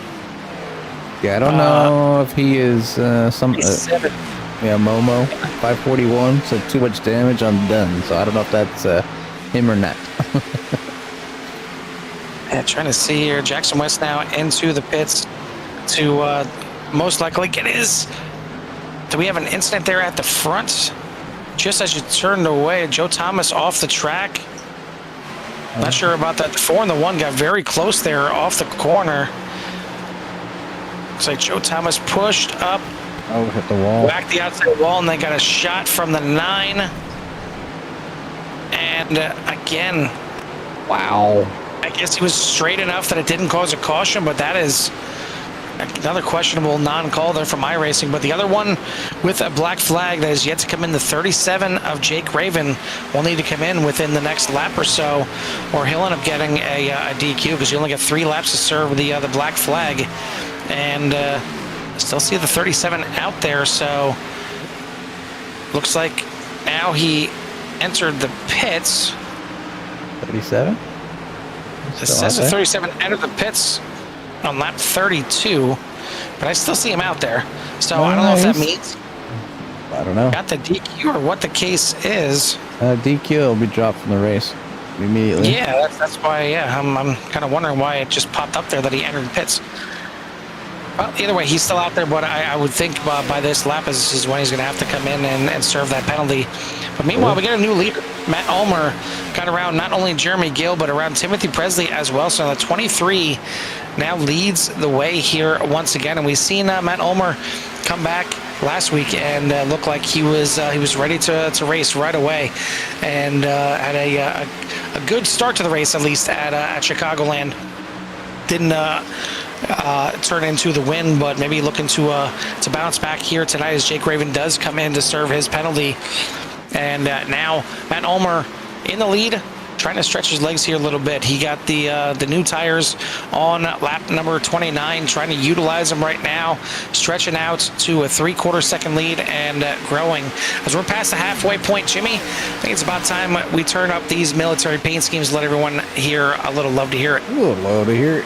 Yeah, I don't know if he is some. Yeah, Momo 541. So too much damage on done. So I don't know if that's him or not. Yeah, trying to see here. Jackson West now into the pits to most likely get his. Do we have an incident there at the front? Just as you turned away, Joe Thomas off the track. Not sure about that. The 4 and the 1 got very close there off the corner. Looks like Joe Thomas pushed up. Oh, hit the wall. Whacked the outside wall, and they got a shot from the 9. And again. Wow. I guess he was straight enough that it didn't cause a caution, but that is another questionable non-call there from iRacing. But the other one with a black flag that is yet to come in, the 37 of Jake Raven, will need to come in within the next lap or so, or he'll end up getting a DQ because you only get 3 laps to serve the black flag. And still see the 37 out there, so looks like now he entered the pits. 37? It says the 37 entered the pits on lap 32, but I still see him out there. So I don't know if that means I don't know. got the DQ or what the case is. DQ will be dropped from the race immediately. Yeah, that's why. Yeah, I'm kind of wondering why it just popped up there that he entered the pits. Well, either way, he's still out there, but I would think by this lap is when he's going to have to come in and serve that penalty. But meanwhile, we got a new leader. Matt Ulmer got around not only Jeremy Gill, but around Timothy Presley as well. So the 23 now leads the way here once again. And we've seen Matt Ulmer come back last week and look like he was ready to race right away, and had a good start to the race, at least at Chicagoland. Didn't turn into the win, but maybe looking to bounce back here tonight as Jake Raven does come in to serve his penalty. And now Matt Ulmer in the lead, trying to stretch his legs here a little bit. He got the new tires on lap number 29, trying to utilize them right now, stretching out to a 3/4 second lead and growing. As we're past the halfway point, Jimmy, I think it's about time we turn up these military paint schemes, let everyone hear a little love to hear it. A little low to hear it.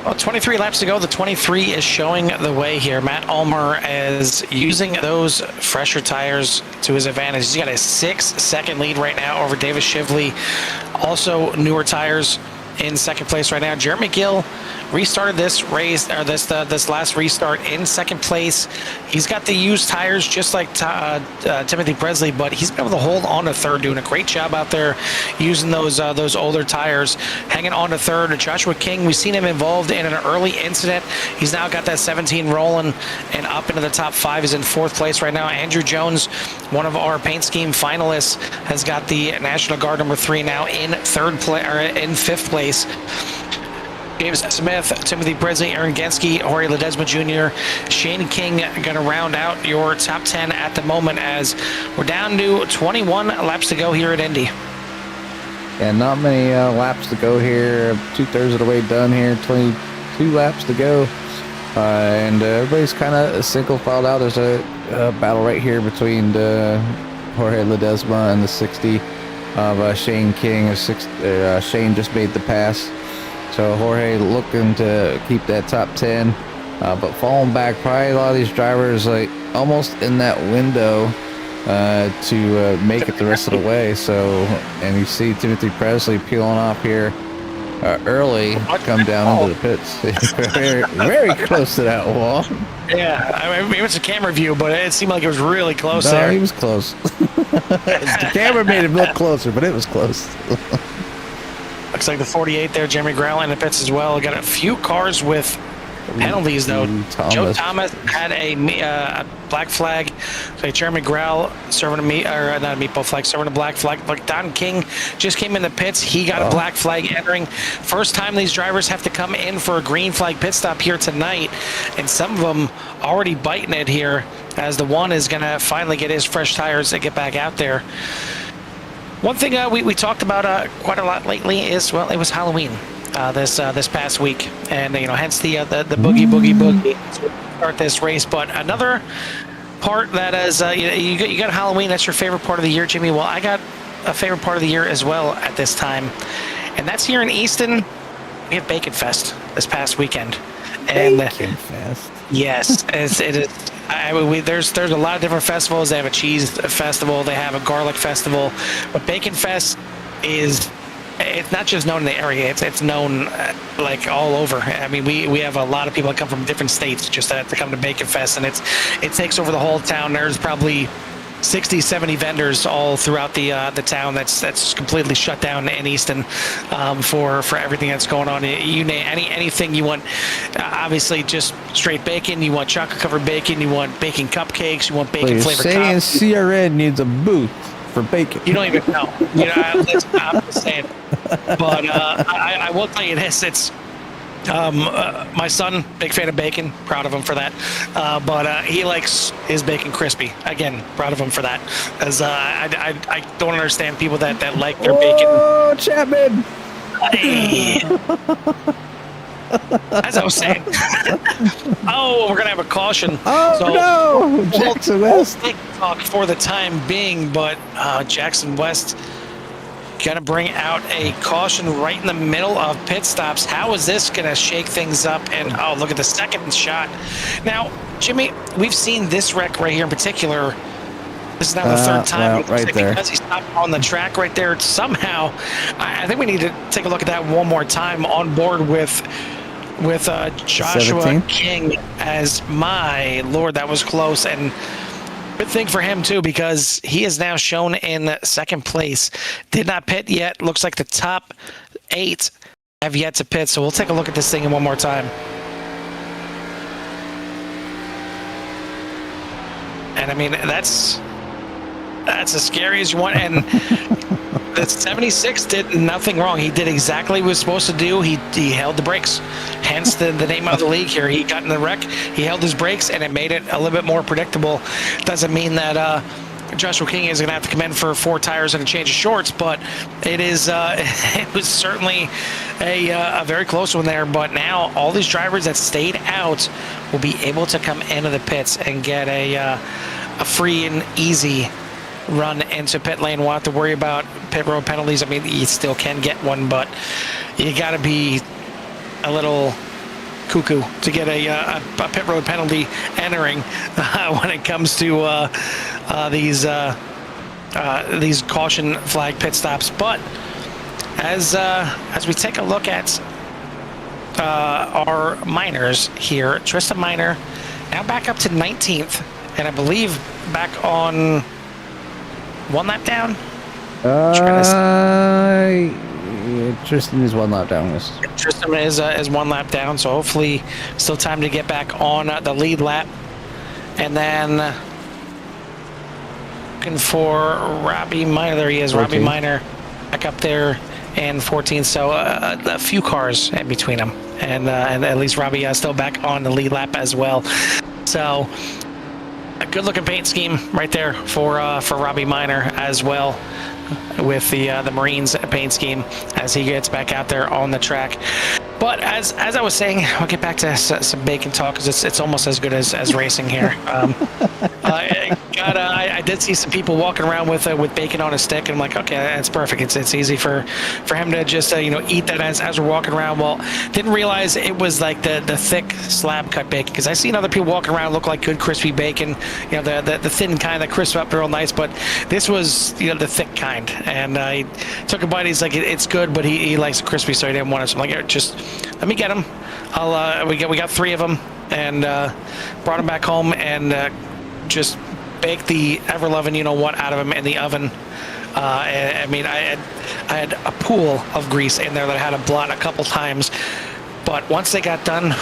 Well, 23 laps to go. The 23 is showing the way here. Matt Ulmer is using those fresher tires to his advantage. He's got a 6-second lead right now over Davis Shively. Also, newer tires in second place right now. Jeremy Gill restarted this race, or this last restart in second place. He's got the used tires just like Timothy Presley, but he's been able to hold on to third, doing a great job out there using those older tires, hanging on to third. Joshua King, we've seen him involved in an early incident. He's now got that 17 rolling and up into the top 5. He's in fourth place right now. Andrew Jones, one of our paint scheme finalists, has got the National Guard number 3 now in fifth place. James Smith, Timothy Presley, Aaron Genske, Jorge Ledesma Jr., Shane King going to round out your top 10 at the moment as we're down to 21 laps to go here at Indy. And not many laps to go here. 2/3 of the way done here. 22 laps to go. And everybody's kind of single filed out. There's a battle right here between Jorge Ledesma and the 60 of Shane King. Shane just made the pass. So Jorge looking to keep that top 10, but falling back. Probably a lot of these drivers like almost in that window to make it the rest of the way. So, and you see Timothy Presley peeling off here early, come down into the pits. very, very close to that wall. Yeah, I mean, it's a camera view, but it seemed like it was really close there. No, he was close. The camera made him look closer, but it was close. Looks like the 48 there, Jeremy Grell in the pits as well. Got a few cars with penalties though. Joe Thomas had a black flag. So Jeremy Grell serving not a meatball flag, serving a black flag. Like Don King just came in the pits. He got a black flag entering. First time these drivers have to come in for a green flag pit stop here tonight, and some of them already biting it here as the one is going to finally get his fresh tires and get back out there. One thing we talked about quite a lot lately is, well, it was Halloween this past week, and hence the boogie to start this race. But another part that is you got Halloween. That's your favorite part of the year, Jimmy. Well, I got a favorite part of the year as well at this time, and that's here in Easton. We have Bacon Fest this past weekend, and Bacon Fest. Yes, it is. There's a lot of different festivals. They have a cheese festival. They have a garlic festival. But Bacon Fest it's not just known in the area. It's known like all over. I mean, we have a lot of people that come from different states just to come to Bacon Fest, and it takes over the whole town. There's probably 60, 70 vendors all throughout the town that's completely shut down in Easton for everything that's going on. You name anything you want. Obviously, just straight bacon. You want chocolate covered bacon. You want bacon cupcakes. You want bacon flavored cups. Saying CRN needs a booth for bacon. You don't even know. I'm just saying. But I will tell you this: it's. My son, big fan of bacon, proud of him for that. But he likes his bacon crispy. Again, proud of him for that. As I don't understand people that like their bacon. Oh, Chapman! Hey. As I was saying. Oh, we're gonna have a caution. Oh so, no, Jackson West. We'll talk for the time being, but Jackson West. Gonna bring out a caution right in the middle of pit stops. How is this gonna shake things up? And oh, look at the second shot. Now, Jimmy, we've seen this wreck right here in particular. This is now the third time. Well, right there. Because he stopped on the track right there. Somehow, I think we need to take a look at that one more time on board with Joshua 17? King. As my Lord, that was close. And good thing for him, too, because he is now shown in second place. Did not pit yet. Looks like the top 8 have yet to pit. So we'll take a look at this thing one more time. And, I mean, that's as scary as you want. And the 76 did nothing wrong. He did exactly what he was supposed to do. He held the brakes. Hence the name of the league here. He got in the wreck. He held his brakes, and it made it a little bit more predictable. Doesn't mean that Joshua King is going to have to come in for 4 tires and a change of shorts, but it is. It was certainly a very close one there. But now all these drivers that stayed out will be able to come into the pits and get a free and easy run into pit lane. Won't have to worry about pit road penalties. I mean, you still can get one, but you got to be a little cuckoo to get a pit road penalty entering when it comes to these caution flag pit stops. But as we take a look at our minors here, Tristan Minor now back up to 19th, and I believe back on one lap down. Tristan is one lap down. Yes. Tristan is one lap down, so hopefully still time to get back on the lead lap. And then looking for Robbie Minor. There he is, 14. Robbie Minor back up there in 14th. So a few cars in between them, and at least Robbie still back on the lead lap as well. So a good looking paint scheme right there for Robbie Minor as well, with the Marines paint scheme as he gets back out there on the track. But as I was saying, we'll get back to some bacon talk, because it's almost as good as racing here. I did see some people walking around with bacon on a stick, and I'm like, okay, that's perfect. It's easy for him to just eat that as we're walking around. Well, didn't realize it was like the thick slab cut bacon, because I've seen other people walking around look like good crispy bacon, the thin kind that crisp up real nice, but this was the thick kind. And I took a bite. He's like, it's good, but he likes the crispy, so he didn't want it. So I'm like, just let me get them. We got 3 of them, and brought them back home, and just baked the ever-loving you-know-what out of them in the oven. I had a pool of grease in there that I had to blot a couple times, but once they got done,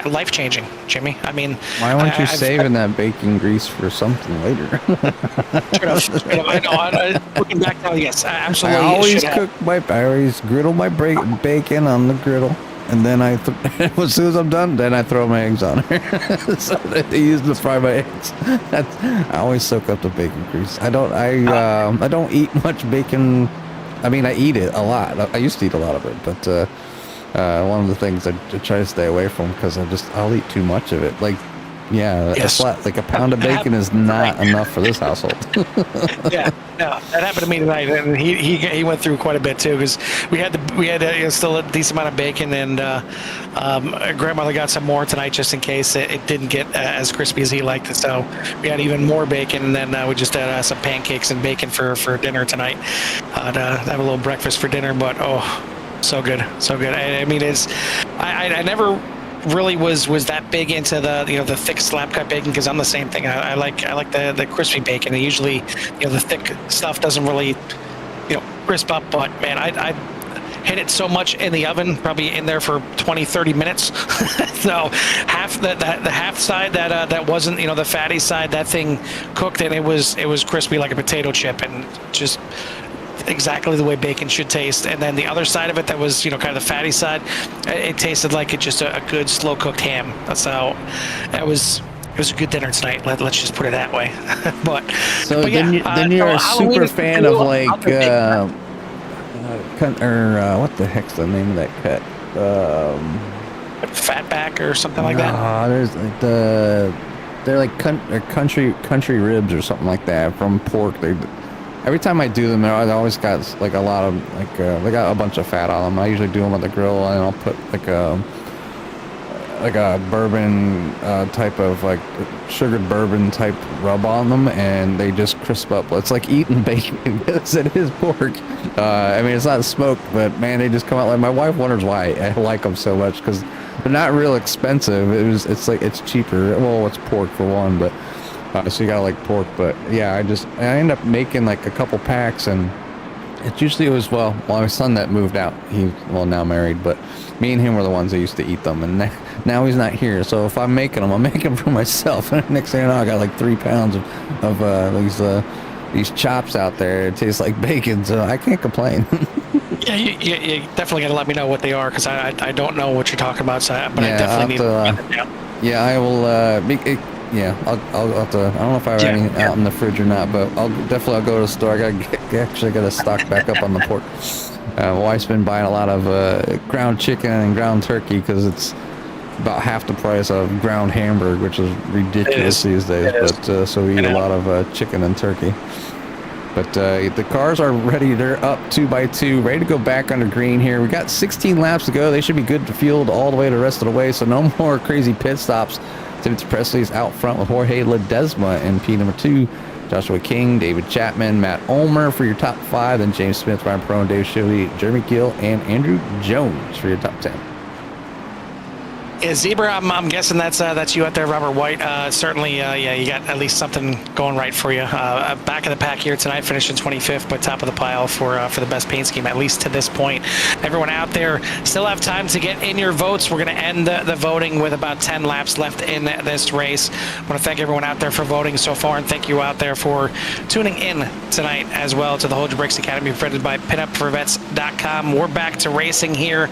life-changing, Jimmy. I mean, why weren't you saving that bacon grease for something later? I know. Looking back now, yes, absolutely. I always griddle my bacon on the griddle, and then as soon as I'm done, then I throw my eggs on there. So they use to fry my eggs. I always soak up the bacon grease. I don't eat much bacon. I mean, I eat it a lot. I used to eat a lot of it, but one of the things I try to stay away from, because I'll eat too much of it. Like, yeah, yes. a pound of bacon is not enough for this household. Yeah, no, that happened to me tonight, and he went through quite a bit too, because we had still a decent amount of bacon, and grandmother got some more tonight just in case it didn't get as crispy as he liked it. So we had even more bacon, and then we just had some pancakes and bacon for dinner tonight. To have a little breakfast for dinner, but so good, so good. I mean, I never really was that big into the thick slab cut bacon, because I'm the same thing. I like the crispy bacon, and usually the thick stuff doesn't really crisp up. But man, I hit it so much in the oven, probably in there for 20-30 minutes. So half the half side that wasn't the fatty side, that thing cooked, and it was crispy like a potato chip, and just exactly the way bacon should taste. And then the other side of it that was kind of the fatty side, it tasted like just a good slow cooked ham. That's how it was a good dinner tonight. Let's just put it that way. but yeah, then you're a super fan of like what the heck's the name of that cut? Fatback or something like that. There's like they're like country ribs or something like that from pork. Every time I do them, I always got like a lot of they got a bunch of fat on them. I usually do them on the grill, and I'll put like a bourbon type of like sugared bourbon type rub on them, and they just crisp up. It's like eating bacon because it is pork. I mean, it's not smoked, but man, they just come out like. My wife wonders why I like them so much, because they're not real expensive. It's cheaper. Well, it's pork for one, but. So you gotta like pork, but yeah, I end up making like a couple packs, and it usually was my son that moved out. He's now married, but me and him were the ones that used to eat them, and now he's not here. So if I'm making them, I'm making them for myself. And next thing you know, I got like 3 pounds of these chops out there. It tastes like bacon, so I can't complain. Yeah, you definitely got to let me know what they are, because I don't know what you're talking about. I definitely need to. Yeah, I will. I'll have to. I don't know if I have any out in the fridge or not, but I'll go to the store. I gotta stock back up on the pork. My wife's been buying a lot of ground chicken and ground turkey, because it's about half the price of ground hamburger, which is ridiculous these days. But so we eat a lot of chicken and turkey. But the cars are ready. They're up 2x2, ready to go back under green here. We got 16 laps to go. They should be good to field all the way the rest of the way, so no more crazy pit stops. Timothy Presley's out front with Jorge Ledesma in P number 2. Joshua King, David Chapman, Matt Ulmer for your top 5. Then James Smith, Ryan Perone, Dave Shively, Jeremy Gill, and Andrew Jones for your top 10. Yeah, Zebra, I'm guessing that's you out there, Robert White. Certainly, yeah, you got at least something going right for you. Back of the pack here tonight, finishing 25th, but top of the pile for the best paint scheme, at least to this point. Everyone out there still have time to get in your votes. We're going to end the voting with about 10 laps left in this race. I want to thank everyone out there for voting so far, and thank you out there for tuning in tonight as well to the Hold Your Brakes Academy, presented by PinUpForVets.com. We're back to racing here.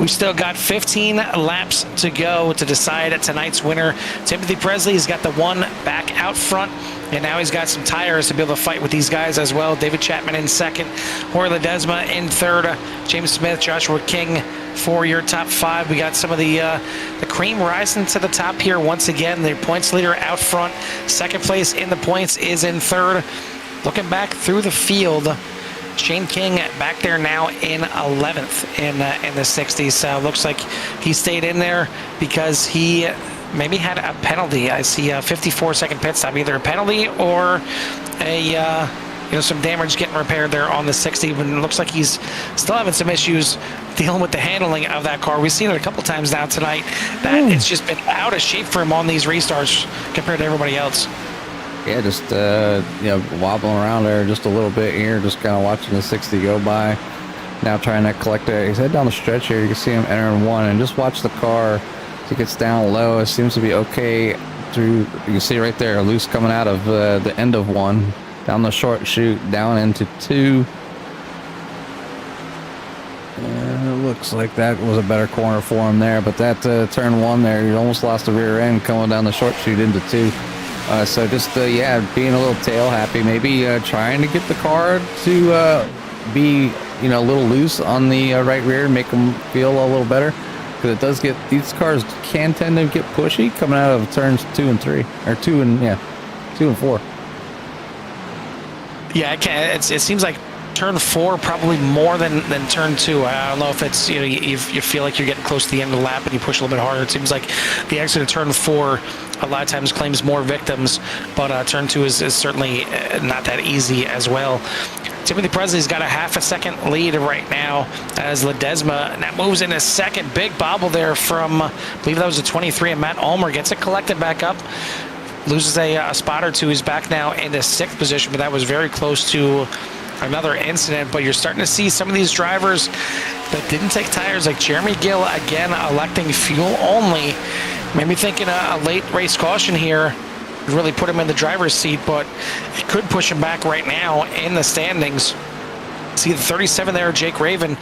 We've still got 15 laps to go to decide tonight's winner. Timothy Presley's got the one back out front, and now he's got some tires to be able to fight with these guys as well. David Chapman in second, Jorge Ledesma in third, James Smith, Joshua King for your top 5. We got some of the cream rising to the top here once again. The points leader out front. Second place in the points is in third. Looking back through the field, Shane King back there now in 11th in the 60s. Looks like he stayed in there because he maybe had a penalty. I see a 54-second pit stop, either a penalty or a some damage getting repaired there on the 60. But it looks like he's still having some issues dealing with the handling of that car. We've seen it a couple times now tonight that it's just been out of shape for him on these restarts compared to everybody else. Yeah, just wobbling around there just a little bit here, just kind of watching the 60 go by. Now trying to collect it. He's heading down the stretch here. You can see him entering one, and just watch the car as it gets down low. It seems to be okay through. You can see right there, loose coming out of the end of one, down the short chute, down into 2. And it looks like that was a better corner for him there, but that turn 1 there, you almost lost the rear end coming down the short chute into 2. So just, being a little tail happy, maybe trying to get the car to be, a little loose on the right rear, make them feel a little better. Because it does get, these cars can tend to get pushy coming out of turns 2 and 3, or 2 and 4. Yeah, it seems like turn 4 probably more than turn 2. I don't know if it's you feel like you're getting close to the end of the lap and you push a little bit harder. It seems like the exit of turn 4 a lot of times claims more victims, but turn 2 is certainly not that easy as well. Timothy Presley's got a half a second lead right now as Ledesma now moves in a second. Big bobble there from, I believe that was a 23, and Matt Ulmer gets it collected back up. Loses a spot or 2. He's back now in the 6th position, but that was very close to another incident. But you're starting to see some of these drivers that didn't take tires, like Jeremy Gill, again, electing fuel only. Maybe thinking a late race caution here really put him in the driver's seat, but it could push him back right now in the standings. See the 37 there, Jake Raven,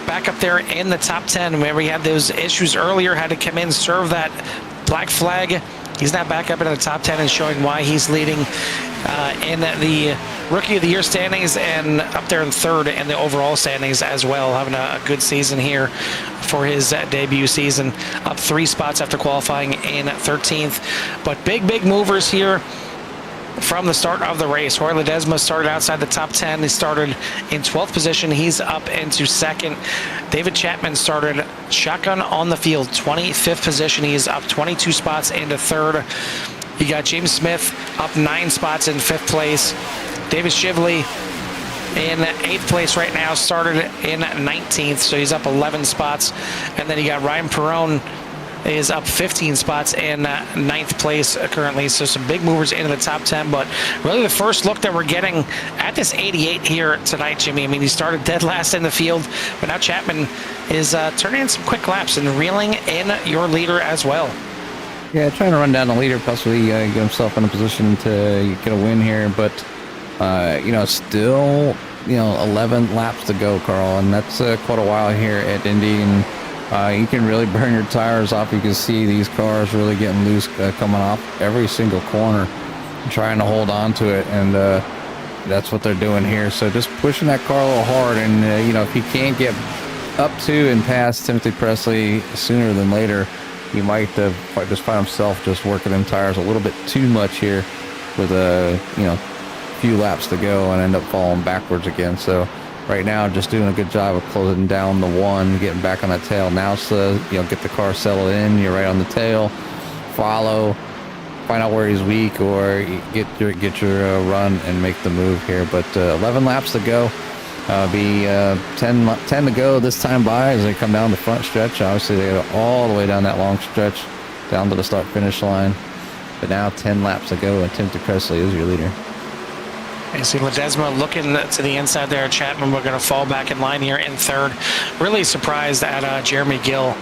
back up there in the top 10. Remember, he had those issues earlier, had to come in, serve that black flag. He's now back up in the top 10 and showing why he's leading in the Rookie of the Year standings, and up there in 3rd in the overall standings as well, having a good season here for his debut season. Up 3 spots after qualifying in 13th. But big movers here from the start of the race. Jorge Ledesma started outside the top 10. He started in 12th position. He's up into 2nd. David Chapman started shotgun on the field, 25th position. He's up 22 spots into 3rd. You got James Smith up 9 spots in 5th place. David Shively in 8th place right now, started in 19th, so he's up 11 spots. And then you got Ryan Perone is up 15 spots in 9th place currently. So some big movers into the top 10, but really the first look that we're getting at this 88 here tonight, Jimmy. I mean, he started dead last in the field, but now Chapman is turning in some quick laps and reeling in your leader as well. Yeah, trying to run down the leader, possibly get himself in a position to get a win here, but still 11 laps to go, Carl, and that's quite a while here at Indy, and you can really burn your tires off. You can see these cars really getting loose coming off every single corner, trying to hold on to it, and that's what they're doing here. So just pushing that car a little hard, and if he can't get up to and past Timothy Presley sooner than later, he might just find himself just working them tires a little bit too much here with few laps to go and end up falling backwards again. So right now, just doing a good job of closing down the one, getting back on that tail. Now, so get the car settled in. You're right on the tail. Follow, find out where he's weak, or get your run and make the move here. But 11 laps to go. Be 10 to go this time by as they come down the front stretch. Obviously, they go all the way down that long stretch, down to the start-finish line. But now 10 laps to go, and Timothy Presley is your leader. You see Ledesma looking to the inside there. Chapman, we're going to fall back in line here in third. Really surprised at Jeremy Gill,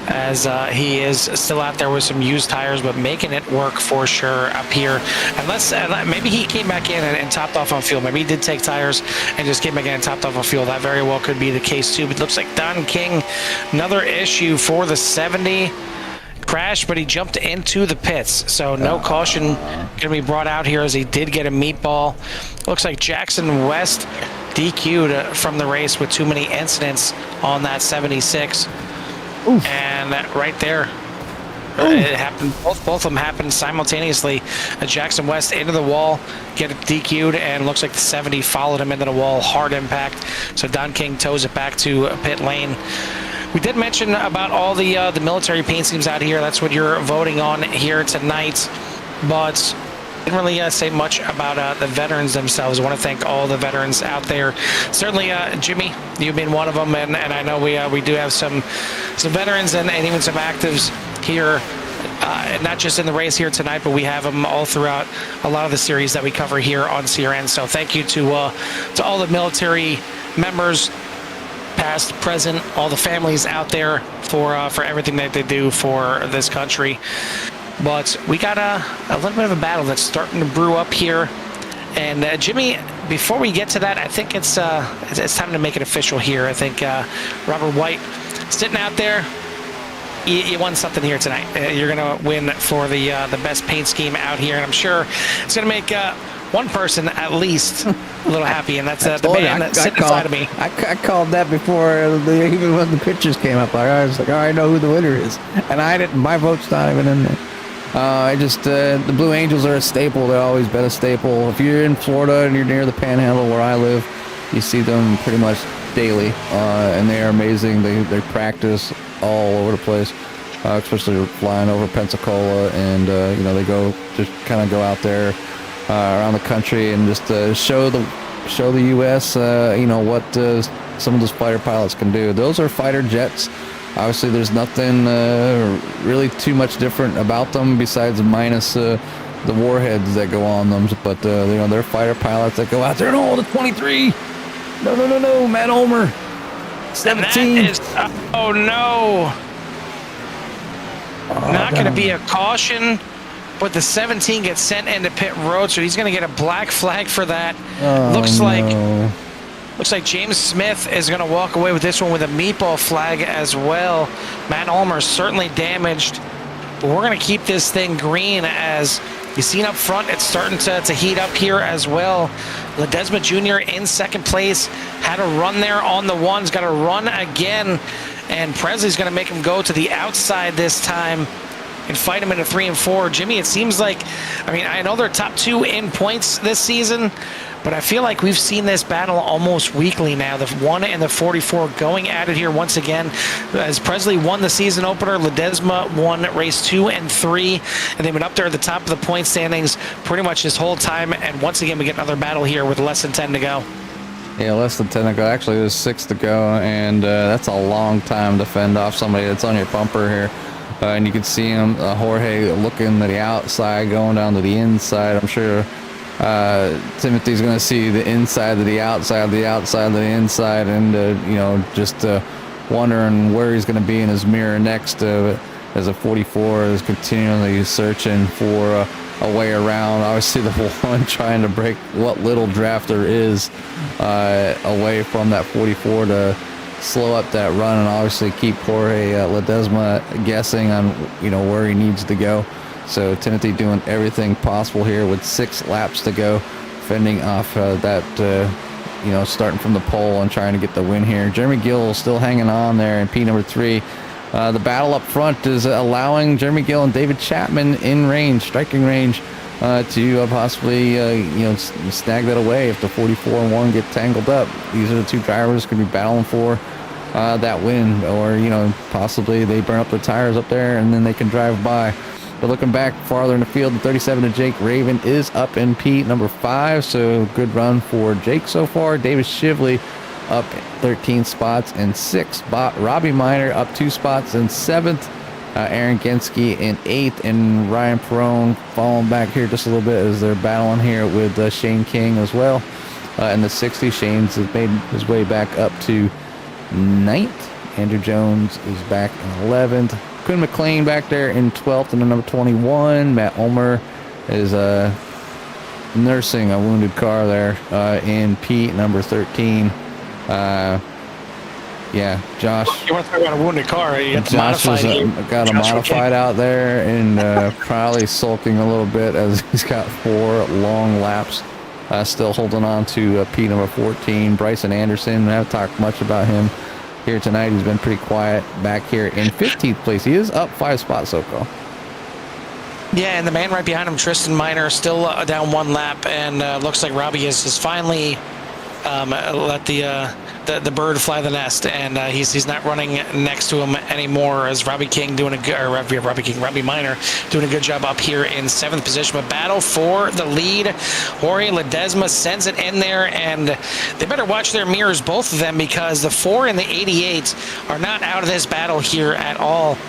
as he is still out there with some used tires, but making it work for sure up here. Unless maybe he came back in and topped off on fuel. Maybe he did take tires and just came back in and topped off on fuel. That very well could be the case too. But it looks like Don King, another issue for the 70. Crashed, but he jumped into the pits, so no caution going to be brought out here, as he did get a meatball. Looks like Jackson West DQ'd from the race with too many incidents on that 76. Oof. And right there, it happened. Both of them happened simultaneously. Jackson West into the wall, get it DQ'd, and looks like the 70 followed him into the wall. Hard impact. So Don King tows it back to pit lane. We did mention about all the military paint schemes out here. That's what you're voting on here tonight. But didn't really say much about the veterans themselves. I want to thank all the veterans out there. Certainly, Jimmy, you've been one of them, and I know we do have some veterans and even some actives here. Not just in the race here tonight, but we have them all throughout a lot of the series that we cover here on CRN. So thank you to all the military members, past, present, all the families out there for everything that they do for this country. But we got a little bit of a battle that's starting to brew up here. And Jimmy, before we get to that, I think it's time to make it official here. I think Robert White sitting out there. You won something here tonight. You're going to win for the best paint scheme out here, and I'm sure it's going to make one person at least a little happy, and that's the man that's sitting beside of me. I called that before even when the pictures came up. I was like, I know who the winner is, and I didn't. My vote's not even in there. The Blue Angels are a staple. They've always been a staple. If you're in Florida and you're near the Panhandle where I live, you see them pretty much daily, and they are amazing. They practice all over the place, especially flying over Pensacola, and they just kind of go out there around the country and just show the U.S. What some of those fighter pilots can do. Those are fighter jets. Obviously, there's nothing really too much different about them besides minus the warheads that go on them. But they're fighter pilots that go out there and hold the 23. No, Matt Ulmer. 17. Oh no. Not going to be a caution, but the 17 gets sent into pit road, so he's going to get a black flag for that. Looks like James Smith is going to walk away with this one with a meatball flag as well. Matt Ulmer certainly damaged, but we're going to keep this thing green. As you seen up front, it's starting to heat up here as well. Ledesma Jr. in second place, had a run there on the ones, got a run again, and Presley's going to make him go to the outside this time and fight him into 3 and 4. Jimmy, it seems like, I know they're top 2 in points this season, but I feel like we've seen this battle almost weekly now. The 1 and the 44 going at it here once again. As Presley won the season opener, Ledesma won race 2 and 3, and they've been up there at the top of the point standings pretty much this whole time. And once again, we get another battle here with less than 10 to go. Yeah, less than 10 to go. Actually, there's 6 to go, and that's a long time to fend off somebody that's on your bumper here. And you can see him, Jorge, looking to the outside, going down to the inside. I'm sure Timothy's going to see the inside of the outside, the outside of the inside, and just wondering where he's going to be in his mirror next. As a 44 is continually searching for a way around. Obviously, the one trying to break what little draft there is away from that 44 to slow up that run, and obviously keep Jorge Ledesma guessing on where he needs to go. So Timothy doing everything possible here with 6 laps to go, fending off starting from the pole and trying to get the win here. Jeremy Gill still hanging on there in P number 3. The battle up front is allowing Jeremy Gill and David Chapman in range, striking range, to possibly snag that away if the 44 and 1 get tangled up. These are the two drivers going to be battling for that win, or possibly they burn up their tires up there and then they can drive by. But looking back farther in the field, the 37 to Jake Raven is up in Pete, number 5. So good run for Jake so far. Davis Shively up 13 spots in 6th. Robbie Miner up 2 spots in 7th. Aaron Genske in 8th, and Ryan Perrone falling back here just a little bit as they're battling here with Shane King as well. In the 60, Shane's has made his way back up to 9th. Andrew Jones is back in 11th. Quinn McLean back there in 12th in the number 21. Matt Ulmer is nursing a wounded car there in Pete, number 13. Yeah, Josh. You want to talk about a wounded car? You got Josh got a modified out there and probably sulking a little bit as he's got 4 long laps. Still holding on to Pete, number 14. Bryson Anderson, I haven't talked much about him here tonight. He's been pretty quiet back here in 15th place. He is up 5 spots, Soko. Yeah, and the man right behind him, Tristan Miner, still down 1 lap, and looks like Robbie is finally let the bird fly the nest, and he's not running next to him anymore, as Robbie Miner doing a good job up here in 7th position. But battle for the lead. Jorge Ledesma sends it in there, and they better watch their mirrors, both of them, because the 4 and the 88 are not out of this battle here at all.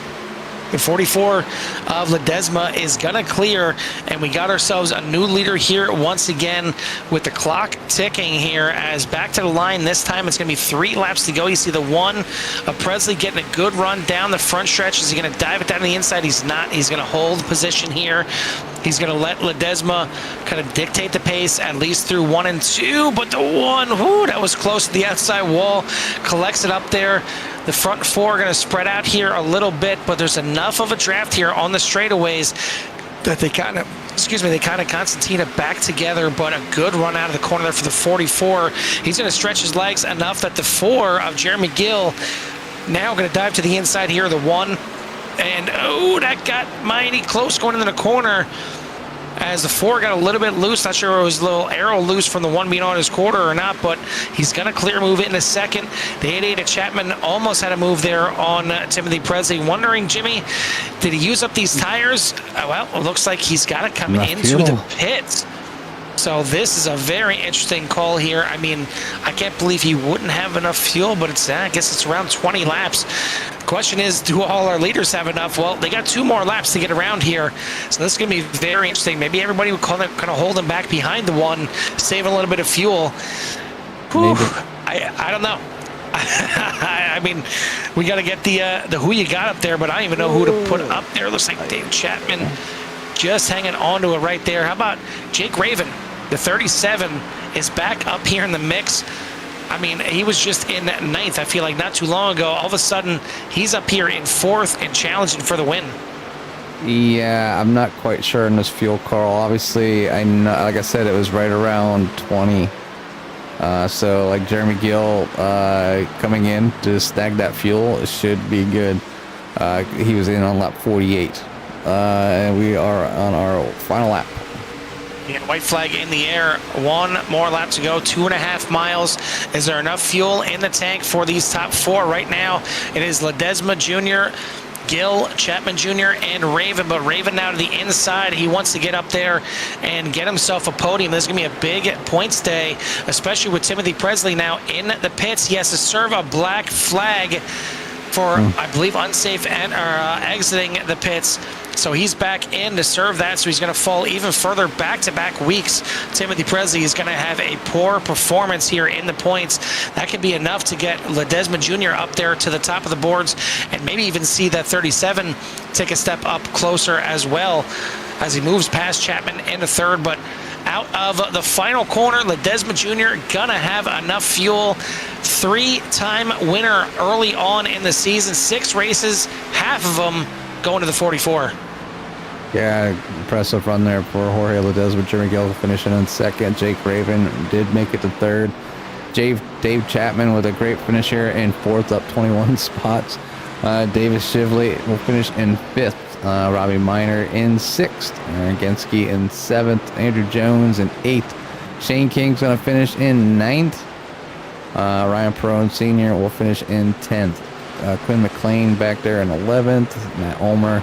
The 44 of Ledesma is going to clear, and we got ourselves a new leader here once again with the clock ticking here as back to the line. This time it's going to be 3 laps to go. You see the 1 of Presley getting a good run down the front stretch. Is he going to dive it down to the inside? He's not. He's going to hold position here. He's going to let Ledesma kind of dictate the pace, at least through 1 and 2. But the 1, that was close to the outside wall. Collects it up there. The front 4 are going to spread out here a little bit, but there's enough of a draft here on the straightaways that they kind of Constantina back together, but a good run out of the corner there for the 44. He's going to stretch his legs enough that the 4 of Jeremy Gill now going to dive to the inside here, the 1. And, that got mighty close going into the corner as the 4 got a little bit loose. Not sure it was a little arrow loose from the 1 being on his quarter or not, but he's going to clear move it in a second. The 88 of Chapman almost had a move there on Timothy Presley. Wondering, Jimmy, did he use up these tires? Well, it looks like he's got to come into the pits. So this is a very interesting call here. I mean, I can't believe he wouldn't have enough fuel, but I guess it's around 20 laps. The question is, do all our leaders have enough? Well, they got 2 more laps to get around here, so this is going to be very interesting. Maybe everybody would kind of hold him back behind the 1, saving a little bit of fuel. Whew, I don't know. I mean, we got to get the who you got up there, but I don't even know who to put up there. Looks like Dave Chapman just hanging on to it right there. How about Jake Raven? The 37 is back up here in the mix. I mean, he was just in 9th, I feel like, not too long ago. All of a sudden, he's up here in 4th and challenging for the win. Yeah, I'm not quite sure in this fuel, Carl. Obviously, I know, like I said, it was right around 20. So, like Jeremy Gill coming in to snag that fuel, it should be good. He was in on lap 48. And we are on our final lap. Yeah, white flag in the air. 1 more lap to go. 2.5 miles. Is there enough fuel in the tank for these top 4 right now? It is Ledesma Jr., Gill, Chapman Jr., and Raven. But Raven now to the inside. He wants to get up there and get himself a podium. This is going to be a big points day, especially with Timothy Presley now in the pits. He has to serve a black flag for, I believe, unsafe and exiting the pits. So he's back in to serve that, so he's going to fall even further back-to-back weeks. Timothy Presley is going to have a poor performance here in the points. That could be enough to get Ledesma Jr. up there to the top of the boards and maybe even see that 37 take a step up closer as well as he moves past Chapman into 3rd. But out of the final corner, Ledesma Jr. going to have enough fuel. 3-time winner early on in the season. 6 races, half of them going to the 44. Yeah, impressive run there for Jorge Ledesma. Jeremy Gill finishing in 2nd. Jake Raven did make it to 3rd. Dave Chapman with a great finish here in 4th, up 21 spots. Davis Shively will finish in 5th. Robbie Minor in 6th. Gensky in 7th. Andrew Jones in 8th. Shane King's going to finish in 9th. Ryan Perone Sr. will finish in 10th. Quinn McLean back there in 11th. Matt Ulmer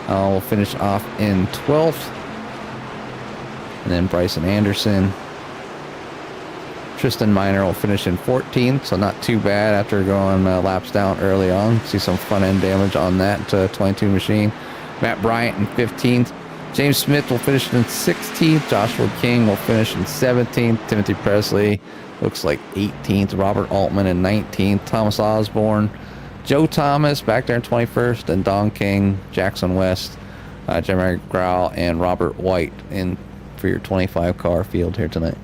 will finish off in 12th. And then Bryson Anderson. Tristan Miner will finish in 14th, so not too bad after going laps down early on. See some front end damage on that 22 machine. Matt Bryant in 15th. James Smith will finish in 16th. Joshua King will finish in 17th. Timothy Presley looks like 18th. Robert Altman in 19th. Thomas Osborne. Joe Thomas back there in 21st. And Don King, Jackson West, Jeremy Grau, and Robert White in for your 25 car field here tonight.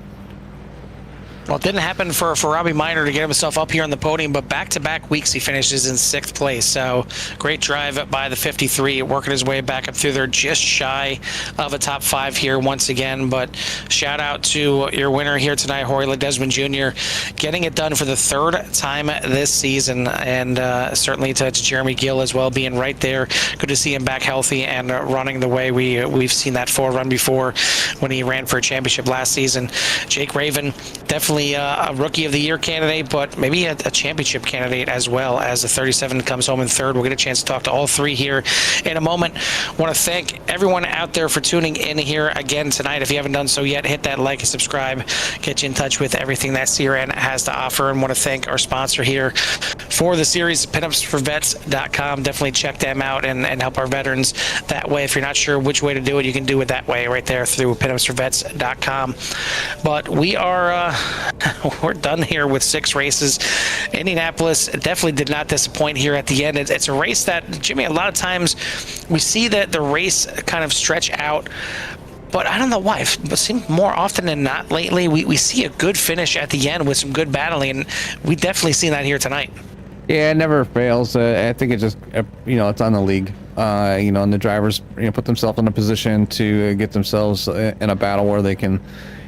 Well, it didn't happen for Robbie Minor to get himself up here on the podium, but back-to-back weeks he finishes in 6th place. So great drive by the 53, working his way back up through there, just shy of a top 5 here once again. But shout out to your winner here tonight, Jorge Ledesma Jr., getting it done for the 3rd time this season, and certainly to Jeremy Gill as well, being right there. Good to see him back healthy and running the way we've seen that Ford run before when he ran for a championship last season. Jake Raven, definitely a Rookie of the Year candidate, but maybe a championship candidate as well, as the 37 comes home in 3rd. We'll get a chance to talk to all 3 here in a moment. Want to thank everyone out there for tuning in here again tonight. If you haven't done so yet, hit that like and subscribe. Get you in touch with everything that CRN has to offer. And want to thank our sponsor here for the series, pinupsforvets.com. Definitely check them out and help our veterans that way. If you're not sure which way to do it, you can do it that way right there through pinupsforvets.com. But we are we're done here with 6 races. Indianapolis definitely did not disappoint here at the end. It's a race that, Jimmy, a lot of times we see that the race kind of stretch out, but I don't know why. It seems more often than not lately, we see a good finish at the end with some good battling, and we definitely seen that here tonight. Yeah, it never fails. I think it just, it's on the league. And the drivers, put themselves in a position to get themselves in a battle where they can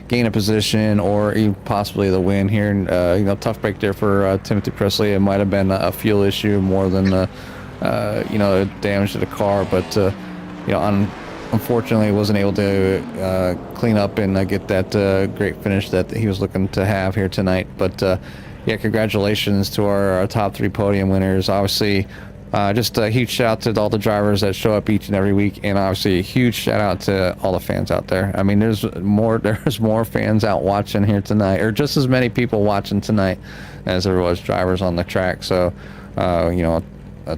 gain a position or even possibly the win here. And, tough break there for Timothy Presley. It might have been a fuel issue more than, damage to the car. But, unfortunately, wasn't able to clean up and get that great finish that he was looking to have here tonight. But, congratulations to our top 3 podium winners. Obviously, just a huge shout out to all the drivers that show up each and every week, and obviously a huge shout out to all the fans out there. I mean, there's more fans out watching here tonight, or just as many people watching tonight as there was drivers on the track. So,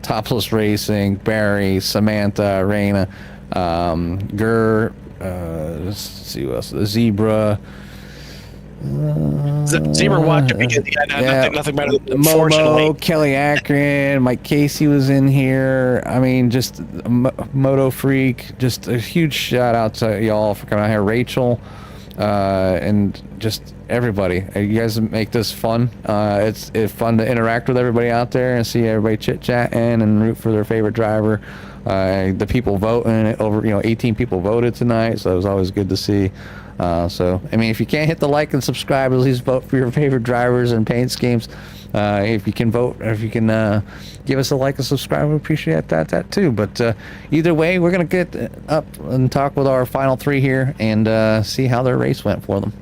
Topless Racing, Barry, Samantha, Raina, let's see what else, the Zebra. Zebra watch because nothing better than Momo, Kelly Akron, Mike Casey was in here. I mean, just Moto Freak. Just a huge shout out to y'all for coming out here, Rachel, and just everybody. You guys make this fun. It's fun to interact with everybody out there and see everybody chit chatting and root for their favorite driver. The people voting, over 18 people voted tonight, so it was always good to see. If you can't hit the like and subscribe, at least vote for your favorite drivers and paint schemes. If you can vote, or if you can give us a like and subscribe, we appreciate that too. But either way, we're going to get up and talk with our final 3 here and see how their race went for them.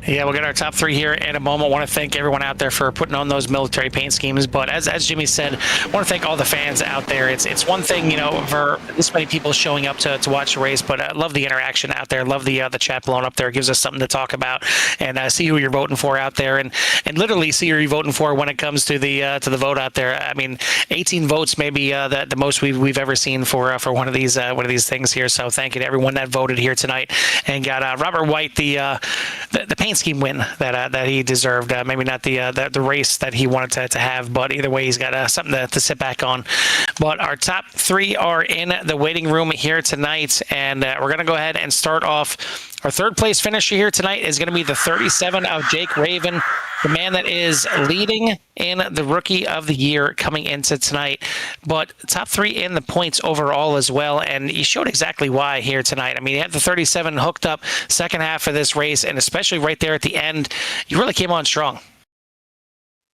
Yeah, we'll get our top 3 here in a moment. I want to thank everyone out there for putting on those military paint schemes. But as Jimmy said, I want to thank all the fans out there. It's one thing, for this many people showing up to watch the race, but I love the interaction out there. Love the chat blowing up there. It gives us something to talk about and see who you're voting for out there, and literally see who you're voting for when it comes to the vote out there. I mean, 18 votes may be the most we've ever seen for one of these things here. So thank you to everyone that voted here tonight and got Robert White the paint scheme win that he deserved. Maybe not the race that he wanted to have, but either way, he's got something to sit back on. But our top 3 are in the waiting room here tonight, and we're going to go ahead and start off. Our 3rd place finisher here tonight is going to be the 37 of Jake Raven, the man that is leading in the Rookie of the Year coming into tonight. But top 3 in the points overall as well, and he showed exactly why here tonight. I mean, he had the 37 hooked up second half of this race, and especially right there at the end, he really came on strong.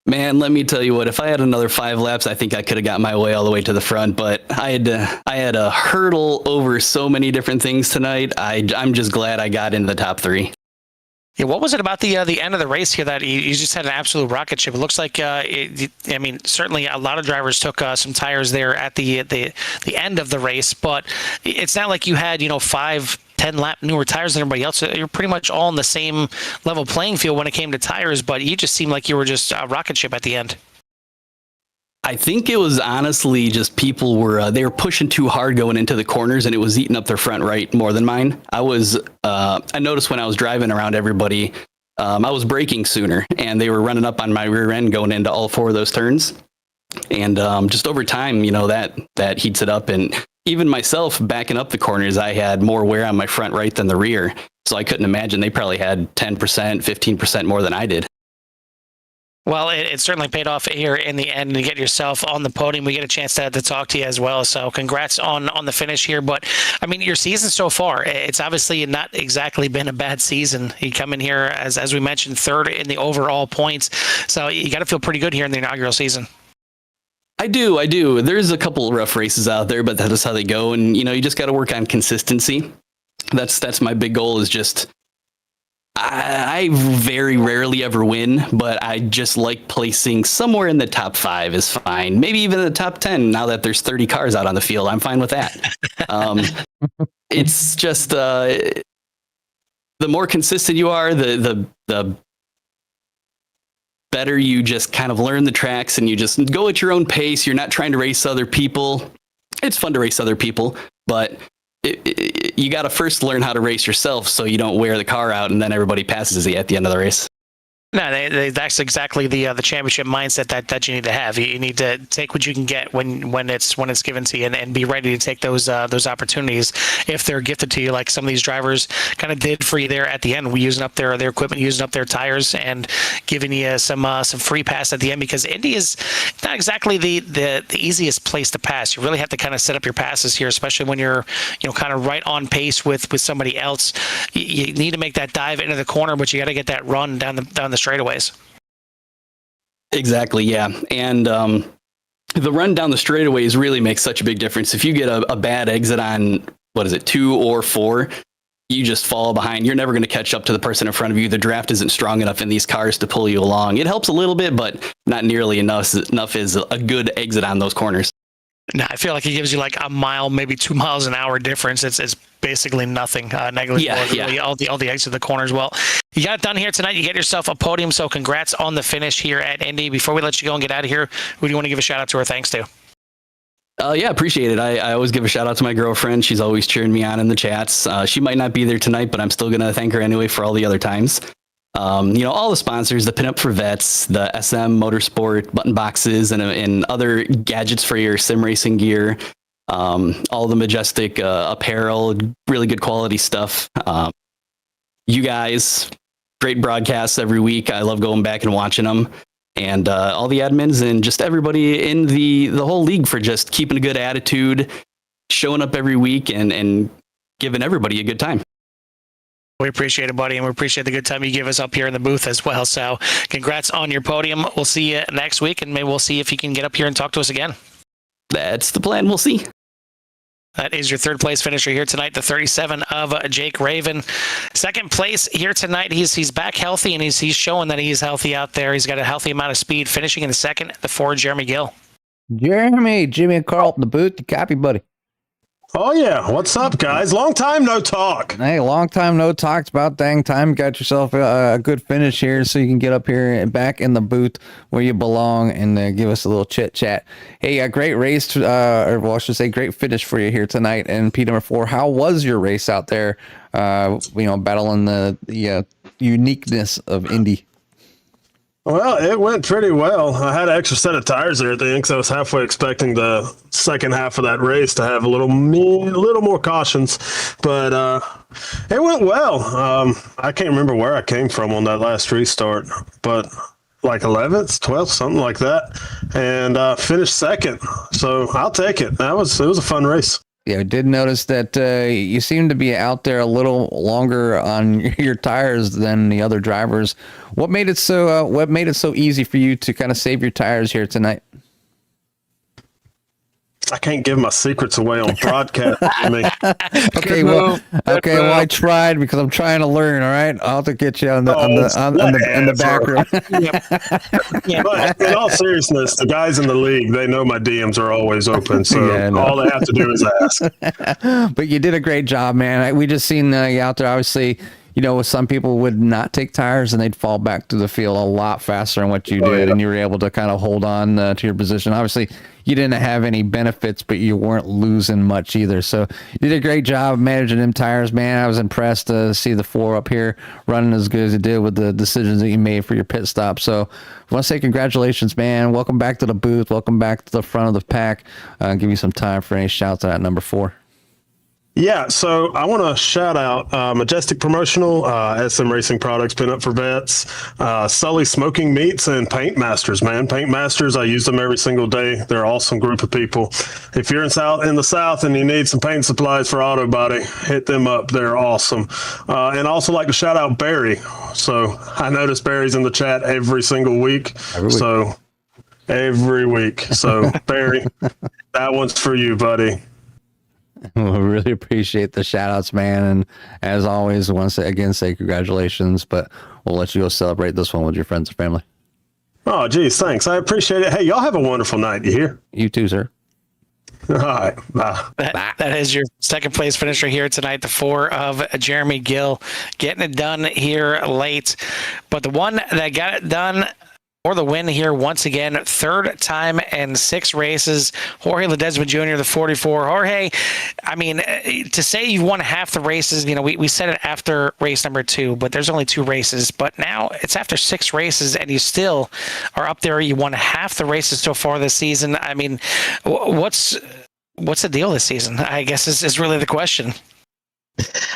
Man, let me tell you what, if I had another 5 laps, I think I could have got my way all the way to the front, but I had a hurdle over so many different things tonight. I'm just glad I got in the top 3. Yeah, what was it about the end of the race here that you just had an absolute rocket ship? It looks like, I mean, certainly a lot of drivers took some tires there at the end of the race, but it's not like you had 5-10 lap newer tires than everybody else. You're pretty much all in the same level playing field when it came to tires, but you just seemed like you were just a rocket ship at the end. I think it was honestly just people were they were pushing too hard going into the corners, and it was eating up their front right more than mine. I noticed when I was driving around everybody, I was braking sooner, and they were running up on my rear end going into all 4 of those turns. And just over time, that heats it up. And even myself backing up the corners, I had more wear on my front right than the rear. So I couldn't imagine they probably had 10%, 15% more than I did. Well, it certainly paid off here in the end to get yourself on the podium. We get a chance to talk to you as well. So congrats on the finish here. But, I mean, your season so far, it's obviously not exactly been a bad season. You come in here, as we mentioned, 3rd in the overall points. So you got to feel pretty good here in the inaugural season. I do. There's a couple of rough races out there, but that is how they go. And, you just got to work on consistency. That's my big goal, is just... I very rarely ever win, but I just like placing somewhere in the top 5 is fine. Maybe even the top 10 now that there's 30 cars out on the field. I'm fine with that. It's just the more consistent you are, the better you just kind of learn the tracks, and you just go at your own pace. You're not trying to race other people. It's fun to race other people, but you got to first learn how to race yourself so you don't wear the car out and then everybody passes you at the end of the race. No, that's exactly the championship mindset that you need to have. You need to take what you can get when it's given to you, and be ready to take those opportunities if they're gifted to you, like some of these drivers kind of did for you there at the end. We using up their equipment, using up their tires, and giving you some free pass at the end, because Indy is not exactly the easiest place to pass. You really have to kind of set up your passes here, especially when you're kind of right on pace with somebody else. You need to make that dive into the corner, but you got to get that run down the straightaways. Exactly, yeah. And the run down the straightaways really makes such a big difference. If you get a bad exit on, 2 or 4, you just fall behind. You're never going to catch up to the person in front of you. The draft isn't strong enough in these cars to pull you along. It helps a little bit, but not nearly enough is a good exit on those corners. No, I feel like it gives you like a mile, maybe 2 miles an hour difference. It's basically nothing. Negligible. Yeah. All the exits of the corners. Well, you got it done here tonight. You get yourself a podium. So congrats on the finish here at Indy. Before we let you go and get out of here, who do you want to give a shout out to or thanks to? Yeah, appreciate it. I always give a shout out to my girlfriend. She's always cheering me on in the chats. She might not be there tonight, but I'm still going to thank her anyway for all the other times. All the sponsors, the Pinup for Vets, the SM Motorsport button boxes, and other gadgets for your sim racing gear, all the Majestic apparel, really good quality stuff. You guys, great broadcasts every week. I love going back and watching them. And all the admins and just everybody in the whole league for just keeping a good attitude, showing up every week, and giving everybody a good time. We appreciate it, buddy, and we appreciate the good time you give us up here in the booth as well. So congrats on your podium. We'll see you next week, and maybe we'll see if you can get up here and talk to us again. That's the plan. We'll see. That is your 3rd place finisher here tonight, the 37 of Jake Raven. 2nd place here tonight. He's back healthy, and he's showing that he's healthy out there. He's got a healthy amount of speed. Finishing in the 2nd, the 4, Jeremy Gill. Jimmy and Carl, the booth, the copy, buddy. Oh, yeah. What's up, guys? Long time no talk. Hey, long time no talk. It's about dang time. Got yourself a good finish here so you can get up here and back in the booth where you belong and give us a little chit chat. Hey, a great race, I should say great finish for you here tonight. And P number 4, how was your race out there, battling the uniqueness of Indy? Well, it went pretty well. I had an extra set of tires there at the end because I was halfway expecting the second half of that race to have a little more cautions, but it went well. I can't remember where I came from on that last restart, but like 11th, 12th, something like that, and finished 2nd. So I'll take it. It was a fun race. Yeah, I did notice that you seem to be out there a little longer on your tires than the other drivers. What made it so easy for you to kind of save your tires here tonight? I can't give my secrets away on broadcast. I mean, Well, I tried because I'm trying to learn. All right, I'll have to get you on the back room. but in all seriousness, the guys in the league, they know my DMs are always open, so all they have to do is ask. But you did a great job, man. We just seen you out there. Obviously, you know, some people would not take tires and they'd fall back to the field a lot faster than what you did, and you were able to kind of hold on to your position. Obviously, you didn't have any benefits, but you weren't losing much either. So you did a great job managing them tires, man. I was impressed to see the 4 up here running as good as it did with the decisions that you made for your pit stop. So I want to say congratulations, man. Welcome back to the booth. Welcome back to the front of the pack. Give you some time for any shouts at number 4. Yeah, so I want to shout out Majestic Promotional, SM Racing Products, Pin Up for Vets, Sully Smoking Meats, and Paint Masters, man. Paint Masters, I use them every single day. They're an awesome group of people. If you're in the South and you need some paint supplies for auto body, hit them up. They're awesome. And I also like to shout out Barry. So I notice Barry's in the chat every single week. Every week. So Barry, that one's for you, buddy. We really appreciate the shout outs, man. And as always, I want to again say congratulations, but we'll let you go celebrate this one with your friends and family. Oh, geez, thanks. I appreciate it. Hey, y'all have a wonderful night. You hear? You too, sir. All right. Bye. That is your second place finisher here tonight, the 4 of Jeremy Gill, getting it done here late. But the one that got it done for the win here once again, third time in 6 races, Jorge Ledesma Jr., the 44. Jorge, I mean, to say you've won half the races, you know, we said it after race number 2, but there's only 2 races. But now it's after 6 races, and you still are up there. You won half the races so far this season. I mean, what's the deal this season? I guess is really the question.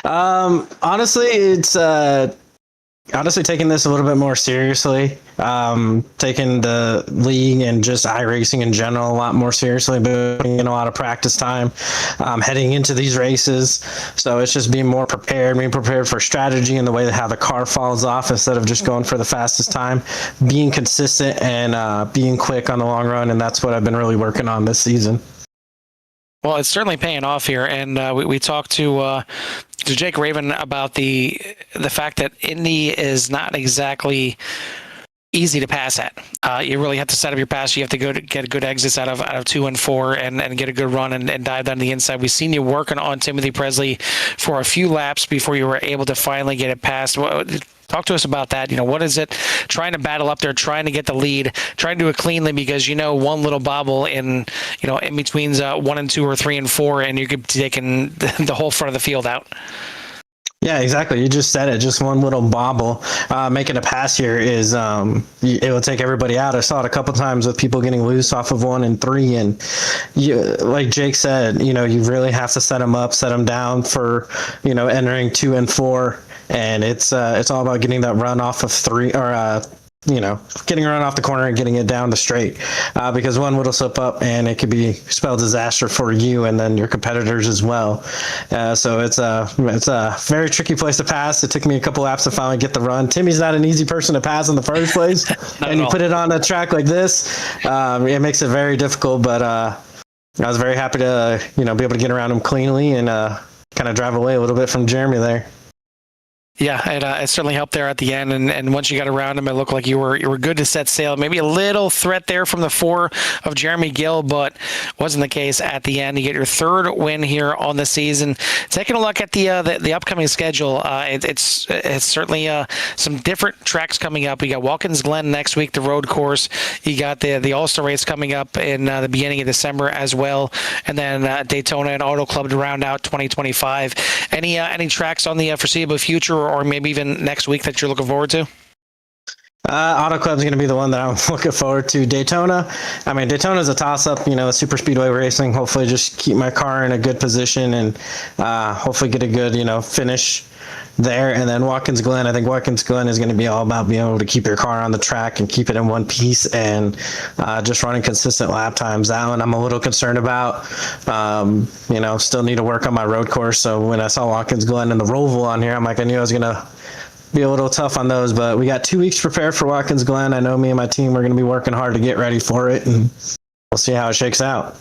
Honestly, it's taking this a little bit more seriously, taking the league and just iRacing in general a lot more seriously, but putting in a lot of practice time heading into these races. So it's just being prepared for strategy and the way that how the car falls off instead of just going for the fastest time, being consistent and being quick on the long run. And that's what I've been really working on this season. Well, it's certainly paying off here, and we talked to Jake Raven about the fact that Indy is not exactly easy to pass at. You really have to set up your pass. You have to get good exits out of 2 and 4 and get a good run and dive down the inside. We've seen you working on Timothy Presley for a few laps before you were able to finally get it past. Talk to us about that. You know, what is it? Trying to battle up there, trying to get the lead, trying to do it cleanly, because you know one little bobble in between 1 and 2 or 3 and 4, and you could be taking the whole front of the field out. Yeah, exactly. You just said it. Just one little bobble. Making a pass here is it will take everybody out. I saw it a couple times with people getting loose off of 1 and 3, and like Jake said, you really have to set them up, set them down for entering 2 and 4. And it's all about getting that run off of 3 or getting a run off the corner and getting it down the straight, because one little slip up and it could spell disaster for you and then your competitors as well. So it's a very tricky place to pass. It took me a couple laps to finally get the run. Timmy's not an easy person to pass in the first place, and you put it on a track like this, it makes it very difficult. But I was very happy to be able to get around him cleanly and kind of drive away a little bit from Jeremy there. Yeah, it certainly helped there at the end, and once you got around him, it looked like you were good to set sail. Maybe a little threat there from the 4 of Jeremy Gill, but wasn't the case at the end. You get your 3rd win here on the season. Taking a look at the upcoming schedule, it's certainly some different tracks coming up. We got Watkins Glen next week, the road course. You got the All-Star race coming up in the beginning of December as well, and then Daytona and Auto Club to round out 2025. Any tracks on the foreseeable future, or maybe even next week, that you're looking forward to? Auto Club's going to be the one that I'm looking forward to. Daytona, I mean, Daytona's a toss-up, super speedway racing. Hopefully just keep my car in a good position and hopefully get a good, finish there. And then Watkins Glen, I think Watkins Glen is going to be all about being able to keep your car on the track and keep it in one piece and just running consistent lap times. That one I'm a little concerned about. Still need to work on my road course. So when I saw Watkins Glen and the Roval on here, I'm like, I knew I was going to be a little tough on those, but we got 2 weeks prepared for Watkins Glen. I know me and my team are going to be working hard to get ready for it, and we'll see how it shakes out.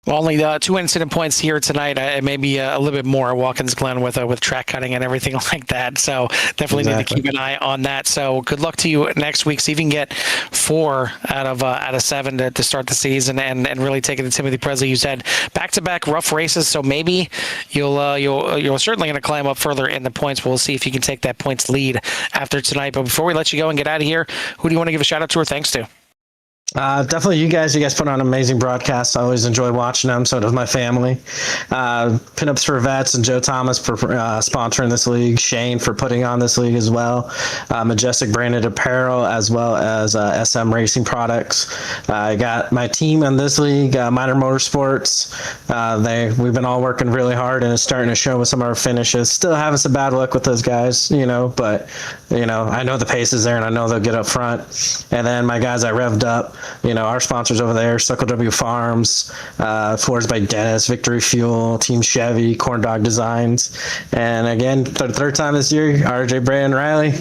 Well, only 2 incident points here tonight. Maybe a little bit more Watkins Glen with track cutting and everything like that. So definitely need to keep an eye on that. So good luck to you next week. See if you can get 4 out of 7 to start the season and really take it to Timothy Presley. You said back-to-back rough races, so maybe you're certainly going to climb up further in the points. We'll see if you can take that points lead after tonight. But before we let you go and get out of here, who do you want to give a shout out to or thanks to? Definitely you guys put on amazing broadcasts. I always enjoy watching them. So does my family. Pinups for Vets and Joe Thomas for sponsoring this league. Shane for putting on this league as well. Majestic Branded Apparel as well as SM Racing Products. I got my team in this league, Minor Motorsports. We've been all working really hard and it's starting to show with some of our finishes. Still having some bad luck with those guys, but I know the pace is there and I know they'll get up front. And then my guys I revved up. Our sponsors over there, Suckle W Farms, Fords by Dennis, Victory Fuel, Team Chevy, Corn Dog Designs. And again, third time this year, RJ Brandon Riley.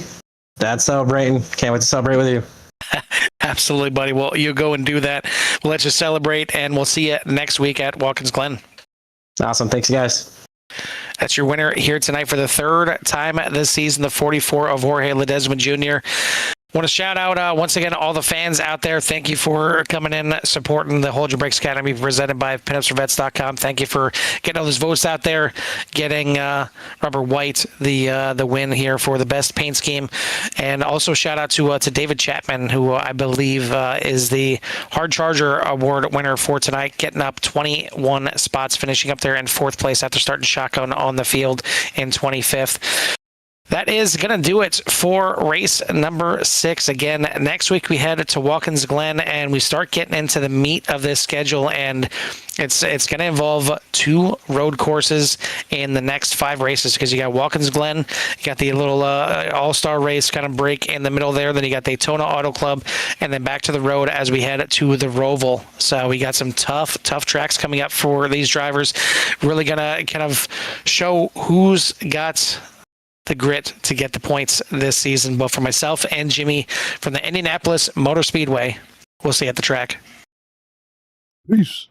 Dad's celebrating. Can't wait to celebrate with you. Absolutely, buddy. Well, you go and do that. We'll let you celebrate, and we'll see you next week at Watkins Glen. Awesome. Thanks, guys. That's your winner here tonight for the third time this season, the 44 of Jorge Ledesma Jr. Want to shout out once again all the fans out there. Thank you for coming in, supporting the Hold Your Brakes Academy presented by PinupsForVets.com. Thank you for getting all those votes out there, getting Rubber White the win here for the best paint scheme. And also shout out to David Chapman, who I believe is the Hard Charger Award winner for tonight, getting up 21 spots, finishing up there in 4th place after starting shotgun on the field in 25th. That is going to do it for race number 6. Again, next week we head to Watkins Glen and we start getting into the meat of this schedule, and it's going to involve 2 road courses in the next 5 races, because you got Watkins Glen, you got the little all-star race kind of break in the middle there, then you got Daytona Auto Club, and then back to the road as we head to the Roval. So we got some tough tracks coming up for these drivers. Really going to kind of show who's got the grit to get the points this season, both for myself and Jimmy from the Indianapolis Motor Speedway. We'll see you at the track. Peace.